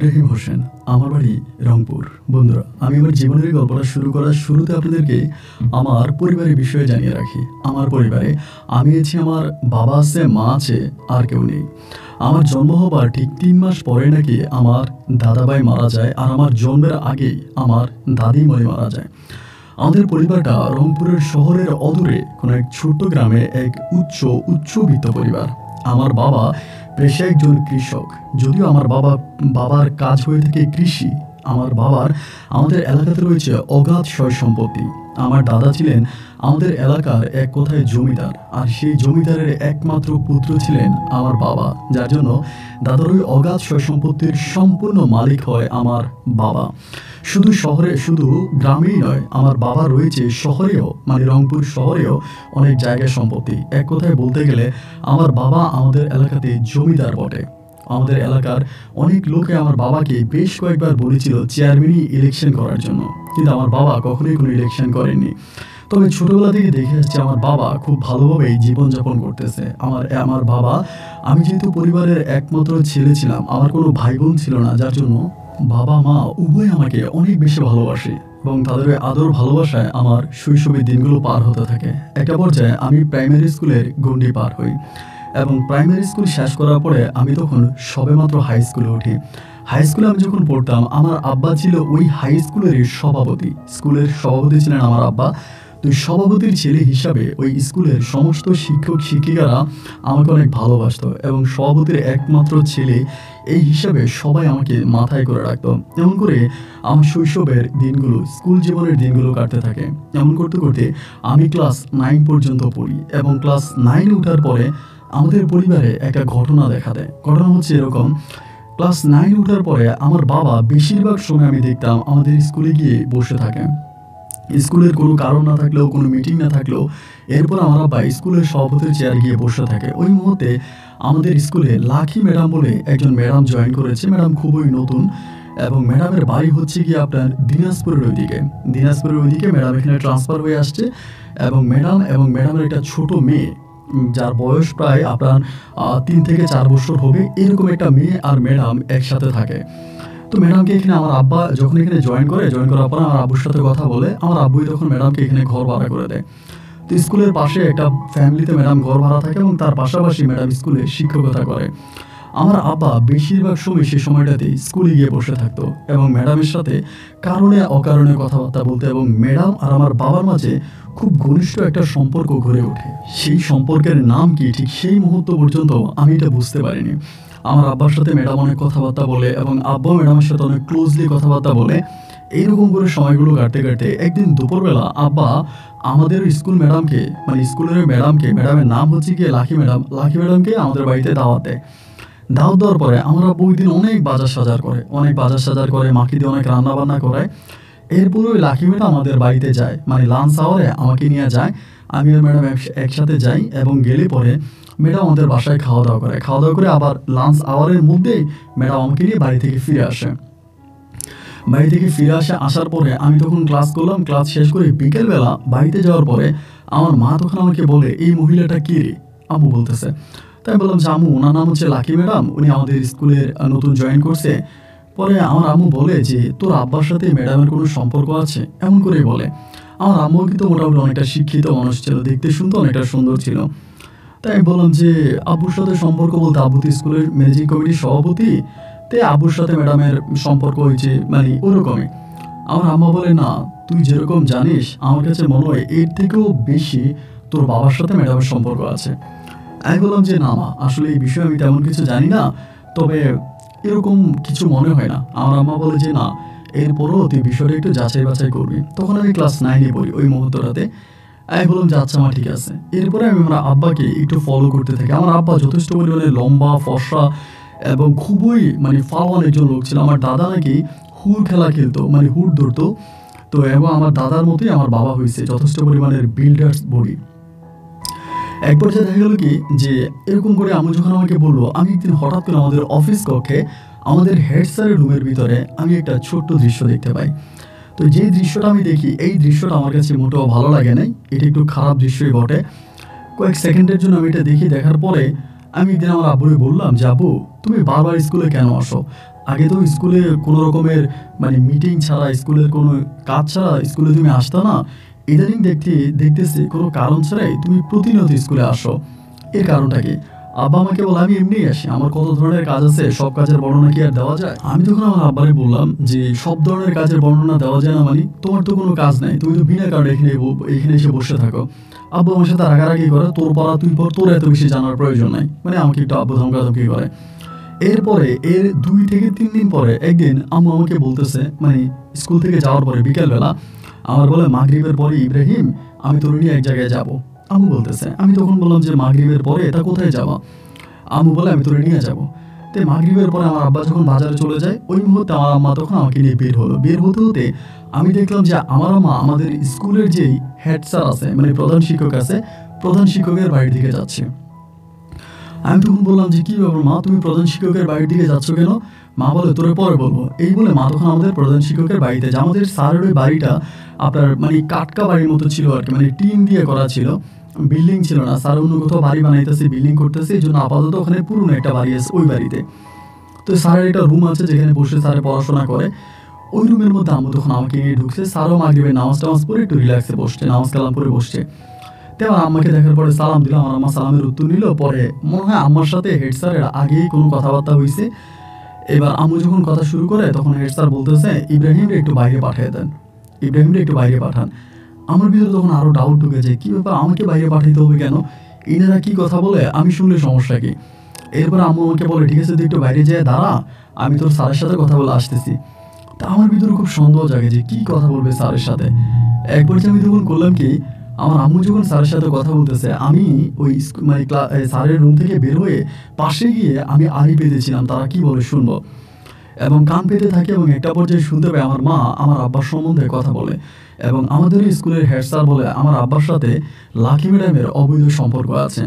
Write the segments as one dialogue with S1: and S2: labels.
S1: ইব্রাহিম হোসেন, আমার বাড়ি রংপুর। বন্ধুরা, আমি আমার জীবনের গল্পটা শুরু করার শুরুতে আপনাদেরকে আমার পরিবারের বিষয়ে জানিয়ে রাখি। আমার পরিবারে আমি আছি, আমার বাবা আছে, মা আছে, আর কেউ নেই। আমার জন্ম হবার ঠিক ৩ মাস পরে নাকি আমার দাদাভাই মারা যায়, আর আমার জন্মের আগেই আমার দাদিমণি মারা যায়। আমাদের পরিবারটা রংপুরের শহরের অদূরে কোনো এক ছোট্ট গ্রামে এক উচ্চবিত্ত পরিবার। আমার বাবা পেশায় একজন কৃষক। যদিও আমার বাবার কাজ হয়ে থাকে কৃষি, আমাদের এলাকাতে রয়েছে অগাধ সয় সম্পত্তি। আমার দাদা ছিলেন আমাদের এলাকার এক কথায় জমিদার, আর সেই জমিদারের একমাত্র পুত্র ছিলেন আমার বাবা, যার জন্য দাদার ওই অগাধ সয় সম্পত্তির সম্পূর্ণ মালিক হয় আমার বাবা। শুধু গ্রামেই নয়, আমার বাবা রয়েছে শহরেও, মানে রংপুর শহরেও অনেক জায়গায় সম্পত্তি। এক কথায় বলতে গেলে আমার বাবা আমাদের এলাকাতে জমিদার বটে। আমাদের এলাকার অনেক লোকে আমার বাবাকে বেশ কয়েকবার বলেছিল চেয়ারম্যানই ইলেকশন করার জন্য, কিন্তু আমার বাবা কখনোই কোনো ইলেকশন করেননি। তবে ছোটবেলা থেকে দেখে আসছে আমার বাবা খুব ভালোভাবেই জীবনযাপন করতেছে। আমার বাবা, আমি যেহেতু পরিবারের একমাত্র ছেলে ছিলাম, আমার কোনো ভাই বোন ছিল না, যার জন্য বাবা মা উভয় আমাকে অনেক বেশি ভালোবাসে, এবং তাদের ওই আদর ভালোবাসায় আমার শৈশবের দিনগুলো পার হতে থাকে। একটা পর্যায়ে আমি প্রাইমারি স্কুলের গণ্ডি পার হই, এবং প্রাইমারি স্কুল শেষ করার পরে আমি তখন সবেমাত্র হাই স্কুলে উঠি। হাই স্কুলে আমি যখন পড়তাম, আমার আব্বা ছিল ওই হাই স্কুলেরই সভাপতি। স্কুলের সভাপতি ছিলেন আমার আব্বা। তো সভাপতির ছেলে হিসাবে ওই স্কুলের সমস্ত শিক্ষক শিক্ষিকারা আমাকে অনেক ভালোবাসতো, এবং সভাপতির একমাত্র ছেলে এই হিসাবে সবাই আমাকে মাথায় করে রাখতো। এমন করে আমার শৈশবের দিনগুলো, স্কুল জীবনের দিনগুলো কাটতে থাকে। এমন করতে করতে আমি ক্লাস 9 পর্যন্ত পড়ি, এবং ক্লাস 9 ওঠার পরে আমাদের পরিবারে একটা ঘটনা দেখা দেয়। ঘটনা হচ্ছে এরকম: ক্লাস 9 ওঠার পরে আমার বাবা বেশিরভাগ সময় আমি দেখতাম আমাদের স্কুলে গিয়ে বসে থাকে। স্কুলের কোনো কারণ না থাকলেও, কোনো মিটিং না থাকলেও, এরপর আমার আব্বা স্কুলের সভাপতির চেয়ারে গিয়ে বসে থাকে। ওই মুহূর্তে আমাদের স্কুলে লাকি ম্যাডাম বলে একজন ম্যাডাম জয়েন করেছে। ম্যাডাম খুবই নতুন, এবং ম্যাডামের বাড়ি হচ্ছে গিয়ে আপনার দিনাজপুরের ওইদিকে ম্যাডাম এখানে ট্রান্সফার হয়ে আসছে। এবং ম্যাডামের একটা ছোট মেয়ে, যার বয়স প্রায় আপনার 3 থেকে 4 বছর হবে, এরকম একটা মেয়ে আর ম্যাডাম একসাথে থাকে। তো ম্যাডামকে এখানে আমার আব্বা যখন এখানে জয়েন করার পর আমার আব্বুর সাথে কথা বলে, আমার আব্বুই তখন ম্যাডামকে এখানে ঘর ভাড়া করে দেয়। তো স্কুলের পাশে একটা ফ্যামিলিতে ম্যাডাম ঘর ভাড়া থাকে, এবং তার পাশাপাশি ম্যাডাম স্কুলে শিক্ষকতা করে। আমার আব্বা বেশিরভাগ সময় সেই সময়টাতে স্কুলে গিয়ে বসে থাকতো, এবং ম্যাডামের সাথে কারণে অকারণে কথাবার্তা বলতো, এবং ম্যাডাম আর আমার বাবার মাঝে খুব ঘনিষ্ঠ একটা সম্পর্ক গড়ে ওঠে। সেই সম্পর্কের নাম কি ঠিক সেই মুহূর্ত পর্যন্ত আমি এটা বুঝতে পারিনি। আমার আব্বার সাথে ম্যাডাম অনেক কথাবার্তা বলে, এবং আব্বা ম্যাডামের সাথে অনেক ক্লোজলি কথাবার্তা বলে। এইরকম করে সময়গুলো কাটতে কাটতে একদিন দুপুরবেলা আব্বা আমাদের স্কুল ম্যাডামকে, মানে স্কুলের ম্যাডামের নাম হচ্ছে গিয়ে লাকি ম্যাডামকে আমাদের বাড়িতে দাওয়াত দেওয়ার পরে আমার আব্বু ওই দিন অনেক বাজার সাজার করে, মাকে দিয়ে অনেক রান্না বান্না করায়। এরপর ওই লাকি ম্যাডাম আমাদের বাড়িতে যায়, মানে লাঞ্চ আওয়ারে আমাকে নিয়ে যায়। আমি আর ম্যাডাম একসাথে যাই, এবং গেলে পরে ম্যাডাম আমাদের বাসায় খাওয়া দাওয়া করে আবার লাঞ্চ আওয়ারের মধ্যেই ম্যাডাম আমাকে নিয়ে বাড়ি থেকে ফিরে আসার পরে আমি তখন ক্লাস করলাম। ক্লাস শেষ করে বিকেলবেলা বাড়িতে যাওয়ার পরে আমার মা তখন আমাকে বলে, এই মহিলাটা কে রে? আম্মু বলতেছে। তাই বললাম যে আম্মু, ওনার নাম হচ্ছে লাকি ম্যাডাম, উনি আমাদের স্কুলের নতুন জয়েন করছে। পরে আমার আম্মু বলে যে, তোর আব্বার সাথে ম্যাডামের কোনো সম্পর্ক আছে? এমন করেই বলে। আমার আম্মু কিন্তু মোটামুটি অনেকটা শিক্ষিত মানুষ ছিল, দেখতে শুনতে অনেকটা সুন্দর ছিল। তাই আমি বললাম যে আব্বুর সাথে সম্পর্ক বলতে, আব্বু তো স্কুলের ম্যানেজিং কমিটির সভাপতি, তাই আব্বুর সাথে ম্যাডামের সম্পর্ক হয়েছে, মানে ওরকমই। আমার আম্মা বলে, না, তুই যেরকম জানিস, আমার কাছে মনে হয় এর থেকেও বেশি তোর বাবার সাথে ম্যাডামের সম্পর্ক আছে। আমি বললাম যে না মা, আসলে এই বিষয়ে আমি তেমন কিছু জানি না, তবে এরকম কিছু মনে হয় না। আমার আম্মা বলে যে না, এরপরও তুই বিষয়টা একটু যাচাই বাছাই করবি। তখন আমি ক্লাস 9-এ পড়ি ওই মুহূর্তটাতে। আমি বললাম যে আচ্ছা মা, ঠিক আছে। এরপরে আমি আমার আব্বাকে একটু ফলো করতে থাকি। আমার আব্বা যথেষ্ট পরিমাণে লম্বা, ফর্সা, এবং খুবই মানে ফাওয়ান একজন লোক ছিল। আমার দাদা নাকি হুড় খেলা খেলতো, মানে হুড় ধরতো। তো এবং আমার দাদার মতোই আমার বাবা হয়েছে, যথেষ্ট পরিমাণের বিল্ডার্স বডি। এক পর্যায়ে দেখা গেল কি যে এরকম করে আম্মু যখন আমাকে বললো, আমি একদিন হঠাৎ করে আমাদের অফিস কক্ষে আমাদের হেড স্যারের রুমের ভিতরে আমি একটা ছোট্ট দৃশ্য দেখতে পাই। তো যে দৃশ্যটা আমি দেখি, এই দৃশ্যটা আমার কাছে মোটেও ভালো লাগে নাই, এটা একটু খারাপ দৃশ্যই বটে। কয়েক সেকেন্ডের জন্য আমি এটা দেখার পরে আমি একদিন আমার আব্বুকে বললাম যে আব্বু, তুমি বারবার স্কুলে কেন আসো? আগে তো স্কুলে কোনো রকমের মানে মিটিং ছাড়া, স্কুলের কোনো কাজ ছাড়া স্কুলে তুমি আসতো না। ইদানিং দেখতেছি কোনো কারণ ছাড়াই তুমি প্রতিনিয়ত স্কুলে আসো। এর কারণটা কি? আব্বা আমাকে বলে আমি এমনিই আসি, আমার কত ধরনের কাজ আছে, সব কাজের বর্ণনা কি আর দেওয়া যায়? আমি তখন আমার আব্বারে বললাম যে সব ধরনের কাজের বর্ণনা দেওয়া যায় না মানে? তোমার তো কোনো কাজ নাই, তুমি তো বিনা কারণে এখানে এসে বসে থাকো। আব্বু আমার সাথে রাগারাগি করে, তোর পড়া তুই পড়, তোর এত বেশি জানার প্রয়োজন নাই, মানে আমাকে একটু আব্বু ধমকাধমকি করে। এরপরে এর 2 থেকে 3 দিন পরে একদিন আম্মু আমাকে বলতেছে, মানে স্কুল থেকে যাওয়ার পরে বিকেলবেলা আমার বলে, মাগরিবের পরে ইব্রাহিম আমি তোর নিয়ে এক জায়গায় যাব। আম্মু বলতেছে, আমি তখন বললাম যে মাগরিবের পরে এটা কোথায় যাওয়া? আম্মু বলে আমি তোর নিয়ে যাব। তো মাগরিবের পরে আমার আব্বা যখন বাজারে চলে যায়, ওই মুহূর্তে আমার আম্মা তখন আমাকে নিয়ে বের হলো। বের হতে হতে আমি দেখলাম যে আমার আম্মা আমাদের স্কুলের যেই হেড স্যার আছে, মানে প্রধান শিক্ষক আছে, প্রধান শিক্ষকের বাড়ির দিকে যাচ্ছে। আমি তখন বললাম যে কি ব্যাপার মা, তুমি প্রধান শিক্ষকের বাড়ির দিকে যাচ্ছ কেন? মা বলে তোরে পরে বলবো। এই বলে মা তখন আমাদের প্রধান শিক্ষকের বাড়িতে যায়। আমাদের স্যারের ওই বাড়িটা আপনার মানে কাটকা বাড়ির মতো ছিল আর কি, মানে টিন দিয়ে করা ছিল, বিল্ডিং ছিল না। স্যার অন্য কোথাও বাড়ি বানাইতেছে, বিল্ডিং করতেছে, এই জন্য আপাতত ওখানে পুরনো একটা বাড়ি আছে ওই বাড়িতে। তো স্যারের একটা রুম আছে যেখানে বসে স্যারে পড়াশোনা করে। ওই রুমের মধ্যে আম্মু তখন আমাকে নিয়ে ঢুকছে। স্যারও মাগরিবের নামাজ টামাজ পড়ে একটু রিল্যাক্সে বসছে, নামাজ কালাম করে বসছে। তো আমার আম্মাকে দেখার পরে সালাম দিলাম, আমার আম্মা সালামের উত্তর নিল। পরে মনে হয় আম্মার সাথে হেড স্যারের আগেই কোনো কথাবার্তা হয়েছে। এবার আম্মু যখন কথা শুরু করে তখন হেড স্যার বলতেছে, ইব্রাহিমরে একটু বাইরে পাঠিয়ে দেন, ইব্রাহিমরে একটু বাইরে পাঠান। আমার ভিতরে তখন আরও ডাউট ঢুকে যায়, কী ব্যাপার আমাকে বাইরে পাঠাইতে হবে কেন? এনারা কী কথা বলে, আমি শুনলে সমস্যা কি? এরপর আম্মু আমাকে বলে, ঠিক আছে তুই একটু বাইরে যেয়ে দাঁড়া, আমি তোর স্যারের সাথে কথা বলে আসতেছি। তা আমার ভিতরে খুব সন্দেহ জাগে যে কী কথা বলবে স্যারের সাথে। এক পর্যায়ে আমি তখন করলাম কি, আমার আম্মু যখন স্যারের সাথে কথা বলতেছে, আমি ওই মানে স্যারের রুম থেকে বের হয়ে পাশে গিয়ে আমি আড়ি পেতেছিলাম তারা কি বলে শুনবো, এবং কান পেতে থাকি। এবং একটা পর্যায়ে শুনতে পাই আমার মা আমার আব্বার সম্বন্ধে কথা বলে, এবং আমাদের স্কুলের হেড স্যার বলে আমার আব্বার সাথে লাকি ম্যাডামের অবৈধ সম্পর্ক আছে,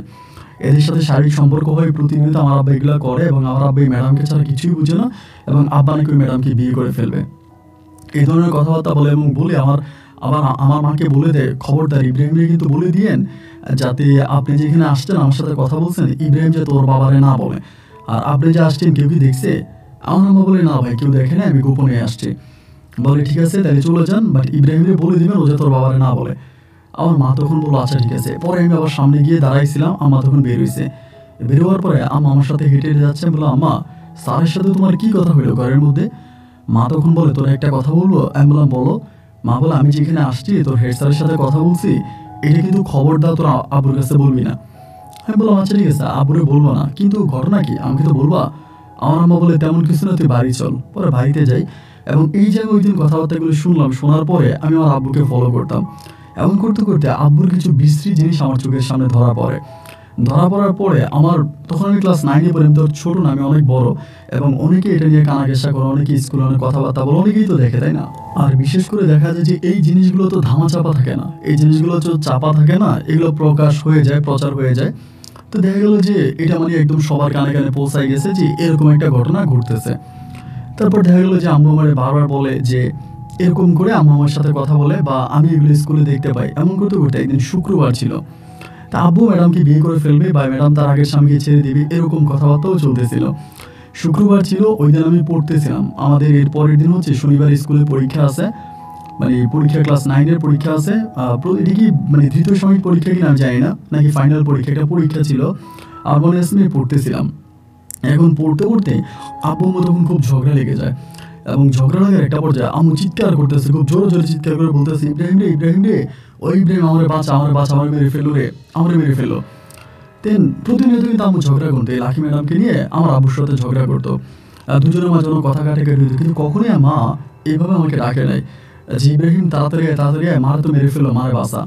S1: এদের সাথে শারীরিক সম্পর্ক হয়ে প্রতিনিয়ত আমার আব্বা এগুলো করে, এবং আমার আব্বা এই ম্যাডামকে ছাড়া কিছুই বুঝে না, এবং আব্বা নাকি ওই ম্যাডামকে বিয়ে করে ফেলবে, এই ধরনের কথাবার্তা বলে। এবং বলে আমার মাকে বলে দেয়, খবরদার ইব্রাহিমকে কিন্তু বলে দিয়েন যাতে আপনি যেখানে আসছেন আমার সাথে কথা বলছেন, ইব্রাহিম যে তোর বাবারে না বলে, আর আপনি যে আসছেন কেউ কি দেখছে? আমার আম্মা বলে, না ভাই কেউ দেখে না, আমি গোপনে আসছি। বলে ঠিক আছে তাহলে চলে যান, বাট ইব্রাহিমকে বলে দিবেন ও যে তোর বাবারে না বলে। আমার মা তখন বললো আচ্ছা ঠিক আছে। পরে আমি আবার সামনে গিয়ে দাঁড়াইছিলাম, আম্মা তখন বের হয়েছে। বেরোয়ার পরে আম্মা আমার সাথে হেঁটে হেঁটে যাচ্ছে। বললো আম্মা, স্যারের সাথে তোমার কি কথা হলো ঘরের মধ্যে? মা তখন বলে, তোর একটা কথা বলবো। আমি বললাম বলো। মা বলে, আমি যেখানে আসছি তোর হেড স্যারের সাথে কথা বলছি, এটা কিন্তু খবরদার তোর আব্বুর কাছে বলবি না। আমি বললাম আচ্ছা ঠিক আছে, আব্বুরে বলবো না, কিন্তু ঘটনা কি আমাকে তো বলবা। আমার আম্মা বলে, তেমন কিছু না, তুই বাড়ি চল। পরে বাড়িতে যাই, এবং এই যে ওই দিন কথাবার্তাগুলো শুনলাম, শোনার পরে আমি আমার আব্বুকে ফলো করতাম। এমন করতে করতে আব্বুর কিছু বিশ্রী জিনিস আমার চোখের সামনে ধরা পড়ে। ধরা পড়ার পরে আমার তখন আমি ক্লাস 9-এ পড়ি, আমি তো ছোটো না, আমি অনেক বড়, এবং অনেকে এটা নিয়ে কানাঘেঁষা করে, অনেকে স্কুলে অনেক কথাবার্তা বলে, অনেকেই তো দেখে, তাই না? আর বিশেষ করে দেখা যায় যে এই জিনিসগুলো তো ধামা চাপা থাকে না, এই জিনিসগুলো তো চাপা থাকে না, এগুলো প্রকাশ হয়ে যায়, প্রচার হয়ে যায়। তো দেখা গেল যে এটা মানে একদম সবার কানে কানে পৌঁছায় গেছে যে এরকম একটা ঘটনা ঘটতেছে। তারপর দেখা গেলো যে আম্মু আমার বারবার বলে যে এরকম করে আম্মু আমার সাথে কথা বলে, বা আমি এগুলো স্কুলে দেখতে পাই। এমন করতে করতে একদিন শুক্রবার ছিল, তা আব্বু ম্যাডামকে বিয়ে করে ফেলবে, বা ম্যাডাম তার আগের স্বামীকে ছেড়ে দিবে, এরকম কথাবার্তাও চলতেছিল। শুক্রবার ছিল, ওই দিন আমি পড়তেছিলাম। আমাদের এর পরের দিন হচ্ছে শনিবার স্কুলে পরীক্ষা আছে, মানে পরীক্ষা ক্লাস 9-এর পরীক্ষা আছে। এটা কি মানে তৃতীয় সাময়িক পরীক্ষা কিনা আমি জানি না, নাকি ফাইনাল পরীক্ষা, একটা পরীক্ষা ছিল। আর মনে আছে আমি পড়তেছিলাম। এখন পড়তে পড়তে আব্বু আম্মু তখন খুব ঝগড়া লেগে যায়, এবং ঝগড়া লাগার একটা পর্যায়ে আম্মু চিৎকার করতেছে, খুব জোরে জোরে চিৎকার করে বলতেছে, ইব্রাহিম রে, ইব্রাহিম রে, ওই ইব্রাহিম আমার বাচ্চা, আমার বাচ্চা, আমার মেরে ফেলো রে, আমার মেরে ফেলো। দেন প্রতিনিয়ত কিন্তু আম্মু ঝগড়া করতো, এই লাকি ম্যাডামকে নিয়ে আমার আব্বুর সাথে ঝগড়া করতো। দুজনের মাঝে কথা কাটাকাটি হতো, কিন্তু কখনোই মা এইভাবে আমাকে ডাকে নাই যে ইব্রাহিম তাড়াতাড়ি তাড়াতাড়ি মারা তো মেরে ফেলো, মারে বাসা।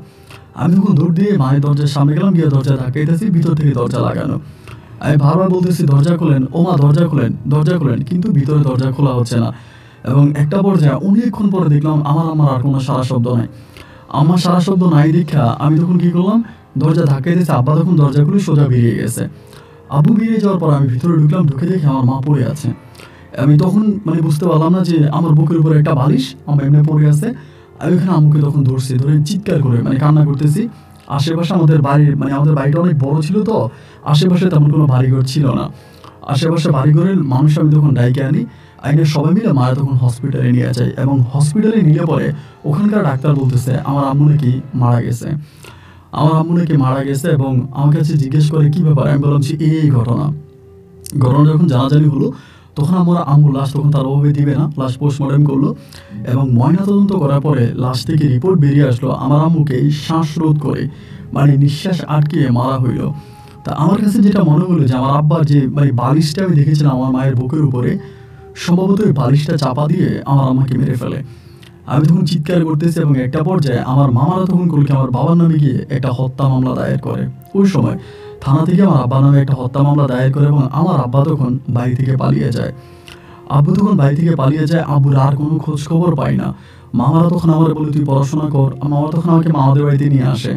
S1: আমি তখন দৌড় দিয়ে মায়ের দরজার সামনে গেলাম, গিয়ে দরজা ধাক্কাইতেছি, ভিতর থেকে দরজা লাগানো। আমি বারবার বলতেছি দরজা খোলেন, ও মা দরজা খোলেন, দরজা খোলেন, কিন্তু ভিতরে দরজা খোলা হচ্ছে না। এবং একটা পর্যায়ে অনেকক্ষণ পরে দেখলাম আমার আর কোনো সারা শব্দ নাই। আমার সারা শব্দ নাই দেখা আমি তখন কী করলাম, দরজা ধাক্কাই দিয়েছে। আব্বা তখন দরজা খুলে সোজা বেরিয়ে গেছে। আব্বু বেরিয়ে যাওয়ার পর আমি ভিতরে ঢুকলাম, ঢুকে দেখি আমার মা পড়ে আছে। আমি তখন মানে বুঝতে পারলাম না যে আমার বুকের উপরে একটা বালিশ আমার এমনি পড়ে আছে। আমি ওখানে আম্মুকে তখন ধরছি, ধরে চিৎকার করে মানে কান্না করতেছি। আশেপাশে আমাদের বাড়িটা অনেক বড় ছিল, তো আশেপাশে তেমন কোনো বাড়িঘর ছিল না। আশেপাশে বাড়িঘরের মানুষ আমি তখন ডাইকে আনি, আইনে সবাই মিলে মায়ের তখন হসপিটালে নিয়ে যায় এবং হসপিটালে নিলে পরে ওখানকার ডাক্তার বলতেছে আমার আম্মু নাকি মারা গেছে। আমার আম্মু নাকি মারা গেছে এবং আমার কাছে জিজ্ঞেস করে কী ব্যাপার। আমি বললাম যে এই ঘটনা যখন জানাজানি হলো তখন আমার আম্মু লাশ তখন তার ওভাবে দিবে না, লাশ পোস্টমর্টম করলো এবং ময়নাতদন্ত করার পরে লাশ থেকে রিপোর্ট বেরিয়ে আসলো আমার আম্মুকে শ্বাসরোধ করে মানে নিঃশ্বাস আটকিয়ে মারা হইল। তা আমার কাছে যেটা মনে হলো যে আমার আব্বার যে মানে বালিশটা আমি দেখেছিলাম আমার মায়ের বুকের উপরে, সম্ভবত ওই বালিশটা চাপা দিয়ে আমার আম্মাকে মেরে ফেলে। আমি তখন চিৎকার করতেছি এবং একটা পর্যায়ে আমার মামারা তখন করলো কি আমার বাবার নামে গিয়ে একটা হত্যা মামলা দায়ের করে। ওই সময় থানা থেকে আমার আব্বার নামে একটা হত্যা মামলা দায়ের করে এবং আমার আব্বা তখন বাড়ি থেকে পালিয়ে যায়। আব্বু তখন বাড়ি থেকে পালিয়ে যায়, আব্বুর আর কোনো খোঁজ খবর পাই না। মামারা তখন আমার বলে তুই পড়াশোনা কর, মামা তখন আমাকে মামাদের বাড়িতে নিয়ে আসে।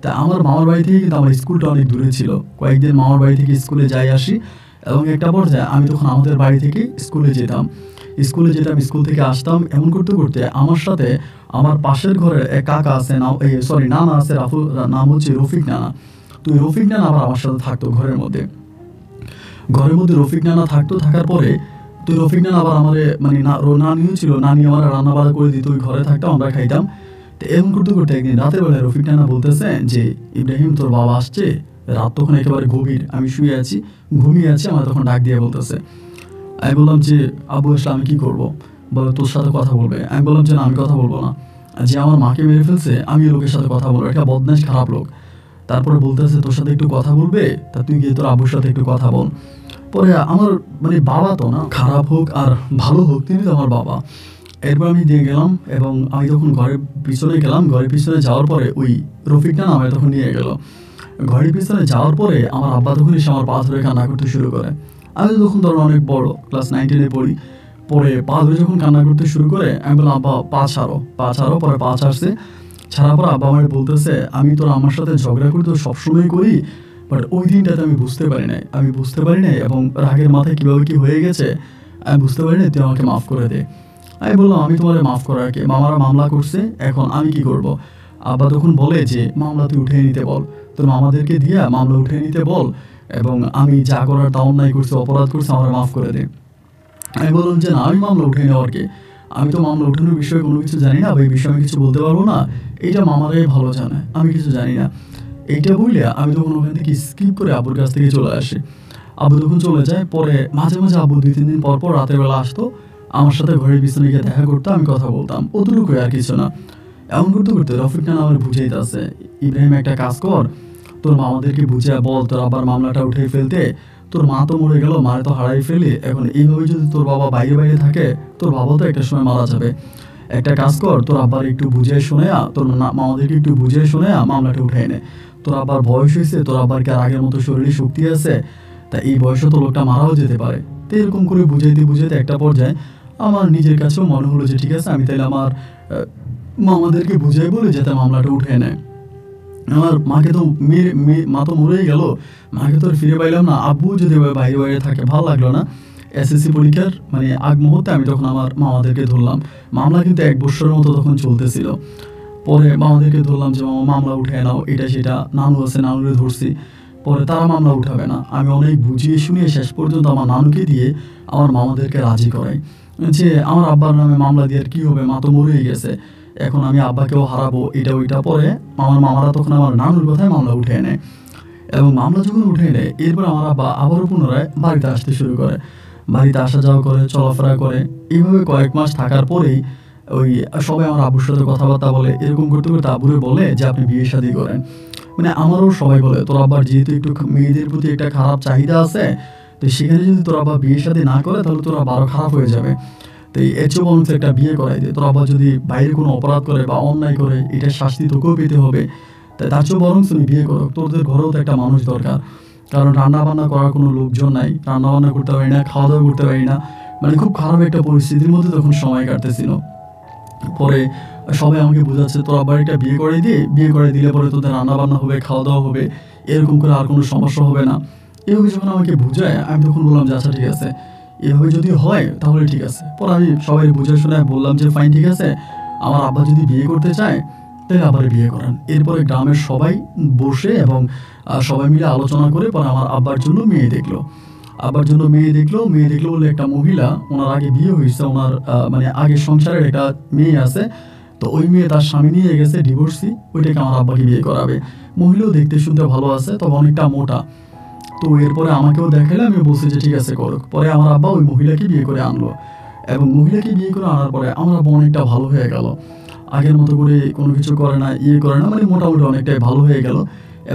S1: তা আমার মামার বাড়ি থেকে কিন্তু আমার স্কুলটা অনেক দূরে ছিল, কয়েকদিন মামার বাড়ি থেকে স্কুলে যাই আসি এবং একটা পর্যায়ে আমি তখন আমাদের বাড়ি থেকে স্কুলে যেতাম, স্কুল থেকে আসতাম। এমন করতে করতে আমার সাথে আমার পাশের ঘরের এক কাকা আছে, নানা আছে, নাম হচ্ছে রফিক নানা। তো ওই রফিক নানা আবার আমার সাথে থাকতো ঘরের মধ্যে রফিক নানা থাকতো। থাকার পরে তো রফিক নানা আবার আমার মানে নানিও ছিল, নানি আমার রান্না বাড়া করে দিত, ওই ঘরে থাকতাম, আমরা খাইতাম। তো এমন করতে করতে একদিন রাতের বেলায় রফিক নানা বলতেছে যে ইব্রাহিম তোর বাবা আসছে। রাত তখন একেবারে গভীর, আমি শুয়ে আছি, ঘুমিয়ে আছি। আমার তখন ডাক দিয়ে বলতেছে, আমি বললাম যে আবু আসলে আমি কী করবো, বলে তোর সাথে কথা বলবে। আমি বললাম যে না আমি কথা বলবো না, যে আমার মাকে মেরে ফেলছে আমি লোকের সাথে কথা বলবো, একটা বদমাশ খারাপ লোক। তারপরে বলতেছে তোর সাথে একটু কথা বলবে, তা তুই গিয়ে তোর আবুর সাথে একটু কথা বল। পরে আমার মানে বাবা তো না, খারাপ হোক আর ভালো হোক তিনি তো আমার বাবা। এরপর আমি দিয়ে গেলাম এবং আমি যখন ঘরের পিছনে গেলাম, ঘরের পিছনে যাওয়ার পরে ওই রফিকটা না আমায় তখন নিয়ে গেল। ঘরের পিছনে যাওয়ার পরে আমার আব্বা তখন এসে আমার পা ধরে কান্না করতে শুরু করে। আমি তখন ধরুন অনেক বড়, ক্লাস 9-10 পড়ি। পরে পা ধরে যখন কান্না করতে শুরু করে আমি বললাম আব্বা পা ছাড়ো। পরে পা ছাড়ছে, ছাড়ার পর আব্বা আমার বলতেছে আমি তোর আমার সাথে ঝগড়া করি তো সবসময় করি, বাট ওই দিনটাতে আমি বুঝতে পারি নাই এবং রাগের মাথায় কীভাবে কী হয়ে গেছে আমি বুঝতে পারি নাই, তুই আমাকে মাফ করে দে। আমি বললাম আমি তোমার মাফ করার কে, মামারা মামলা করছে, এখন আমি কি করব। আব্বা তখন বলে যে মামলা তুই উঠিয়ে নিতে বল, তোর মামাদেরকে দিয়ে মামলা উঠিয়ে নিতে বল এবং আমি যা করার তা অন্যায় করছি, অপরাধ করছি, আমার মাফ করে দে। আমি বললাম যে না আমি মামলা উঠে নেওয়ার কে, আমি তো মামলা উঠানোর বিষয়ে কোনো কিছু জানি না, এই বিষয়ে আমি কিছু বলতে পারবো না, এইটা মামারাই ভালো জানে, আমি কিছু জানি না। এইটা বললে আমি তখন ওখান থেকে স্কিপ করে আব্বুর কাছ থেকে চলে আসি। আব্বু তখন চলে যায়। পরে মাঝে মাঝে আব্বু 2-3 দিন পর পর রাতের বেলা আসতো, আমার সাথে ঘরের পিছনে গিয়ে দেখা করতো, আমি কথা বলতাম, অতটুকু আর কিছু না। এমন করতে করতে রফিক নানা আমার বুঝাইতে আছে, ইব্রাহিম একটা কাজ কর, তোর মামাদেরকে বুঝিয়ে বল তোর আবার মামলাটা উঠে ফেলতে, তোর মা তো মরে গেল, মারে তো হারাই ফেলি, এখন এইভাবে যদি তোর বাবা বাইরে থাকে তোর বাবা তো একটা সময় মারা যাবে। একটা কাজ কর, তোর আব্বার একটু বুঝিয়ে শুনে তোর মামাদেরকে একটু বুঝিয়ে শুনে মামলাটা উঠে এনে, তোর আবার বয়স হয়েছে, তোর আবার কি আর আগের মতো শরীরে শক্তি আছে, তা এই বয়সে তো লোকটা মারাও যেতে পারে। তো এরকম করে বুঝাইতে একটা পর্যায়ে আমার নিজের কাছেও মনে হলো যে ঠিক আছে আমি তাইলে আমার মামাদেরকে বুঝাই বলে যাতে মামলাটা উঠে নেয়। আমার মাকে তো মা তো মরেই গেল, মাকে তো আর ফিরে পাইলাম না। আব্বু যদি বাইরে থাকে ভালো লাগলো না। এসএসসি পরীক্ষার মানে আগ মুহূর্তে আমি তখন আমার মামাদেরকে ধরলাম, মামলা কিন্তু 1 বছরের মতো তখন চলতেছিল। পরে মামাদেরকে ধরলাম যে মামলা উঠে নাও, এটা সেটা, নানু আছে নানুরে ধরছি। পরে তারা মামলা উঠাবে না, আমি অনেক বুঝিয়ে শুনিয়ে শেষ পর্যন্ত আমার নানুকে দিয়ে আমার মামাদেরকে রাজি করাই যে আমার আব্বার নামে মামলা দিয়ে আর কী হবে, মা তো মরেই গেছে, এখন আমি আব্বাকেও হারাবো, এটা ওইটা। পরে আমার মামারা তখন আমার নানুর কথায় মামলা উঠে নেয় এবং মামলা যখন উঠে নেয় এরপর আমার আব্বা আবারও পুনরায় বাড়িতে আসতে শুরু করে, বাড়িতে আসা যাওয়া করে, চলাফেরা করে। এইভাবে কয়েক মাস থাকার পরেই ওই সবাই আমার আব্বুর সাথে কথাবার্তা বলে, এরকম করতে করতে আব্বুরে বলে যে আপনি বিয়ে শাদী করেন। মানে আমারও সবাই বলে তোর আব্বার যেহেতু একটু মেয়েদের প্রতি একটা খারাপ চাহিদা আছে, তো সেখানে যদি তোর আব্বা বিয়ে শাদী না করে তাহলে তোর আব্বা আরও খারাপ হয়ে যাবে, তো এর চেয়ে বরং একটা বিয়ে করাই দে, তোর আব্বা যদি বাইরে কোনো অপরাধ করে বা অন্যায় করে এটার শাস্তি তোকেও পেতে হবে, তাই তার চেয়েও বরং তুমি বিয়ে করো, তোদের ঘরেও তো একটা মানুষ দরকার, কারণ রান্না বান্না করার কোনো লোকজন নাই, রান্না বান্না করতে পারি না, খাওয়া দাওয়া করতে পারি না, মানে খুব খারাপ একটা পরিস্থিতির মধ্যে তখন সময় কাটতেছিল। পরে সবাই আমাকে বোঝাচ্ছে তোর আবার একটা বিয়ে করে দিলে পরে তোদের রান্না বান্না হবে, খাওয়া দাওয়া হবে, এরকম করে আর কোনো সমস্যা হবে না। এভাবে যখন আমাকে বুঝায় আমি তখন বললাম যে আচ্ছা ঠিক আছে, এভাবে যদি হয় তাহলে ঠিক আছে। পরে আমি সবাই বুঝে শুনে বললাম যে ফাইন ঠিক আছে, আমার আব্বা যদি বিয়ে করতে চায় তাহলে আবার বিয়ে করান। এরপরে গ্রামের সবাই বসে এবং সবাই মিলে আলোচনা করে পরে আমার আব্বার জন্য মেয়ে দেখলো। আব্বার জন্য মেয়ে দেখলো বলে একটা মহিলা, ওনার আগে বিয়ে হয়েছে, ওনার মানে আগের সংসারের একটা মেয়ে আছে, তো ওই মেয়ে তার স্বামী নিয়ে গেছে ডিভোর্সি, ওইটাকে আমার আব্বাকে বিয়ে করাবে। মহিলাও দেখতে শুনতে ভালো আছে, তবে অনেকটা মোটা। তো এরপরে আমাকেও দেখালে, আমি বলছি যে ঠিক আছে করুক। পরে আমার আব্বা ওই মহিলাকে বিয়ে করে আনলো, এবং মহিলাকে বিয়ে করে আনার পরে আমার আব্বা অনেকটা ভালো হয়ে গেল। আগের মতো করে কোনো কিছু করে না, করে না, মানে মোটামুটি অনেকটাই ভালো হয়ে গেল।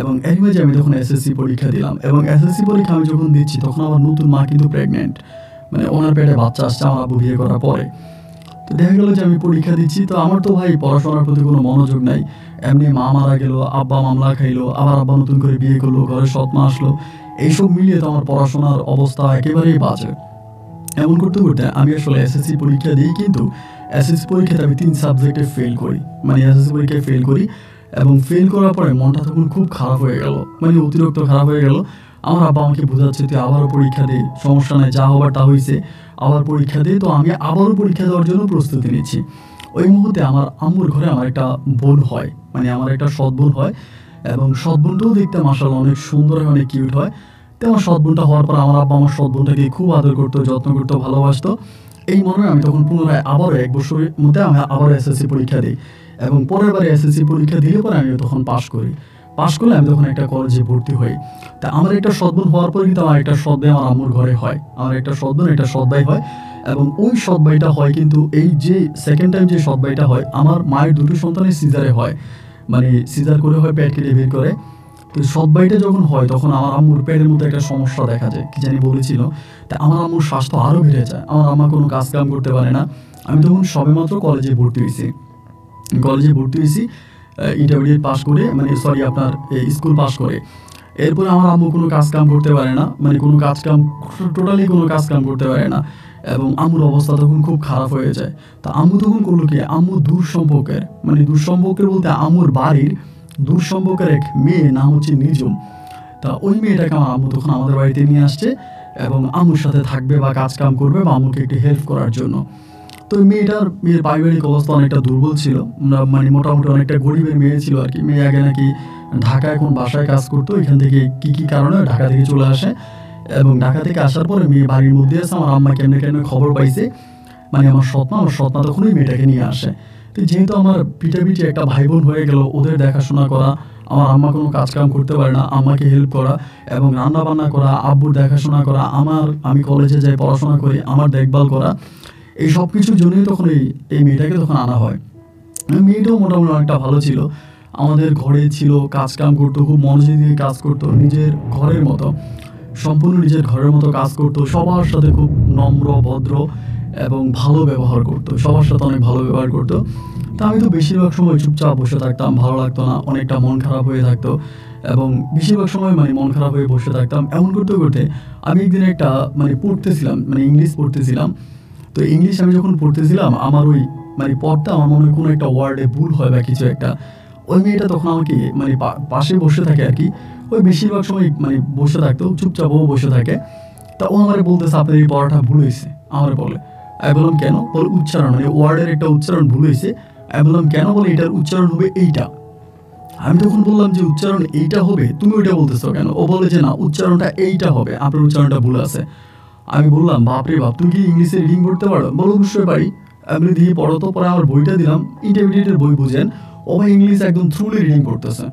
S1: এবং এর মাঝে আমি তখন এসএসসি পরীক্ষা দিলাম, এবং এসএসসি পরীক্ষা আমি যখন দিচ্ছি তখন আমার নতুন মা কিন্তু প্রেগনেন্ট, মানে ওনার পেটে বাচ্চা আসছে আমার আব্বু বিয়ে করার পরে। তো দেখা গেলো যে আমি পরীক্ষা দিচ্ছি, তো আমার তো ভাই পড়াশোনার প্রতি কোনো মনোযোগ নাই। এমনি মা মারা গেল, আব্বা মামলা খাইলো, আবার আব্বা নতুন করে বিয়ে করলো, ঘরে সৎ মা আসলো, এইসব মিলিয়ে তো আমার পড়াশোনার অবস্থা একেবারেই বাজে। এমন করতে করতে আমি আসলে এসএসসি পরীক্ষা দিই, কিন্তু এসএসসি পরীক্ষাতে আমি 3 সাবজেক্টে ফেল করি, মানে এসএসসি পরীক্ষায় ফেল করি। এবং ফেল করার পরে মনটা তখন খুব খারাপ হয়ে গেল, মানে অতিরিক্ত খারাপ হয়ে গেল। আমার আব্বা আমাকে বোঝাচ্ছে তুই আবারও পরীক্ষা দে, সমস্যা নাই, যা হবার তা হয়েছে, আবার পরীক্ষা দে। তো আমি আবারও পরীক্ষা দেওয়ার জন্য প্রস্তুতি নিচ্ছি। ওই মুহূর্তে আমার আম্মুর ঘরে আমার একটা বোন হয়, মানে আমার একটা সৎ বোন হয়, এবং সৎ বোনটাও দেখতে মাশাআল্লাহ অনেক সুন্দর হয়, অনেক কিউট হয়। তো আমার সৎ বোনটা হওয়ার পর আমার আব্বা আমার সৎ বোনটাকে খুব আদর করতো, যত্ন করতো, ভালোবাসতো। এই মনে আমি তখন পুনরায় আবারও 1 বছরের মধ্যে আমি আবার এসএসসি পরীক্ষা দিই, এবং পরের বারে এসএসসি পরীক্ষা দিলে পরে আমি তখন পাশ করি। পাশ করলে আমি তখন একটা কলেজে ভর্তি হই। তা আমার একটা সৎ বোন হওয়ার পরে কিন্তু আমার একটা সৎ ভাই আমার আম্মুর ঘরে হয়, আমার একটা সৎ বোন, একটা সৎ ভাই হয়। এবং ওই সৎ ভাইটা হয় কিন্তু এই যে সেকেন্ড টাইম যে সৎ ভাইটা হয়, আমার মায়ের দুটো সন্তানের সিজারে হয়, মানে সিজার করে হয়, পেট কেটে বের করে। তো সৎ ভাইটা যখন হয় তখন আমার আম্মুর পেটের মধ্যে একটা সমস্যা দেখা যায়, কি জানি বলেছিল। তা আমার আম্মুর স্বাস্থ্য আরও বেড়ে যায়, আমার আম্মা কোনো কাজ কাম করতে পারে না। আমি তখন সবেমাত্র কলেজে ভর্তি হয়েছি, ইন্টারমিডিয়েট পাস করে, মানে সরি আপনার স্কুল পাস করে। এরপরে আমার আম্মু কোনো কাজ কাম করতে পারে না, মানে কোনো কাজ কাম, টোটালি কোনো কাজ কাম করতে পারে না, এবং আম্মুর অবস্থা তখন খুব খারাপ হয়ে যায়। তা আম্মু তখন করলো কি, আম্মু দূর সম্পর্কের, মানে দূর সম্পর্কের বলতে আম্মুর বাড়ির দূর সম্পর্কের এক মেয়ে, নাম হচ্ছে নিজম। তা ওই মেয়েটাকে আমার আম্মু তখন আমাদের বাড়িতে নিয়ে আসছে, এবং আম্মুর সাথে থাকবে বা কাজ কাম করবে বা আম্মুকে একটু হেল্প করার জন্য। তো মেয়ের পারিবারিক অবস্থা অনেকটা দুর্বল ছিল, মানে মোটামুটি অনেকটা গরিবের মেয়ে ছিল আর কি। মেয়ে আগে নাকি ঢাকায় কোন বাসায় কাজ করতো, এখান থেকে কি কারণে ঢাকা থেকে চলে আসে, এবং ঢাকা থেকে আসার পরে মেয়ে বাড়ির মধ্যে আছে। আমার আম্মা কেমনে কেমনে খবর পাইছে, মানে আমার সৎমা তখন ওই মেয়েটাকে নিয়ে আসে। তো যেহেতু আমার পিঠাপিঠি একটা ভাই বোন হয়ে গেল, ওদের দেখাশোনা করা, আমার আম্মা কোনো কাজ কাম করতে পারে না, আম্মাকে হেল্প করা এবং রান্না বান্না করা, আব্বুর দেখাশোনা করা, আমি কলেজে যাই, পড়াশোনা করি, আমার দেখভাল করা, এই সব কিছুর জন্যই তখন এই মেয়েটাকে তখন আনা হয়। মেয়েটাও মোটামুটি অনেকটা ভালো ছিল, আমাদের ঘরে ছিল, কাজ কাম করতো, খুব মনোযোগ দিয়ে কাজ করতো, নিজের ঘরের মতো, সম্পূর্ণ নিজের ঘরের মতো কাজ করতো, সবার সাথে খুব নম্র ভদ্র এবং ভালো ব্যবহার করতো, সবার সাথে অনেক ভালো ব্যবহার করতো। তা আমি তো বেশিরভাগ সময় চুপচাপ বসে থাকতাম, ভালো লাগতো না, অনেকটা মন খারাপ হয়ে থাকতো, এবং বেশিরভাগ সময় মানে মন খারাপ হয়ে বসে থাকতাম। এমন করতে করতে আমি একদিন একটা মানে পড়তেছিলাম, মানে ইংলিশ পড়তেছিলাম। তো ইংলিশ আমি যখন পড়তেছিলাম, আমার ওই মানে পড়তে আমার মনে হয় কোনো একটা ওয়ার্ডে ভুল হয় বা কিছু একটা, ওই মেয়েটা তখন আমাকে মানে পাশে বসে থাকে আর কি, ওই বেশিরভাগ সময় মানে বসে থাকতো, চুপচাপও বসে থাকে। তা ও আমার বলতেছে আপনার এই পড়াটা ভুল হয়েছে, আমার বলে। আমি বললাম কেন? বলে উচ্চারণ, মানে ওয়ার্ডের একটা উচ্চারণ ভুল হয়েছে। আমি বললাম কেন? বলে এটার উচ্চারণ হবে এইটা। আমি তখন বললাম যে উচ্চারণ এইটা হবে, তুমি ওইটা বলতেছো কেন? ও বলে যে না, উচ্চারণটা এইটা হবে, আপনার উচ্চারণটা ভুল আছে। আমি বললাম বাপরে বাপ, তুমি কি ইংলিশে রিডিং পড়তে পারো? বলো অবশ্যই পারি। আমি দিয়ে পড়ো তো। পরে আমার বইটা দিলাম, ইন্টারমিডিয়েটের বই বুঝেন। ও ভাই ইংলিশ একদম থ্রুলি রিডিং করতেছে,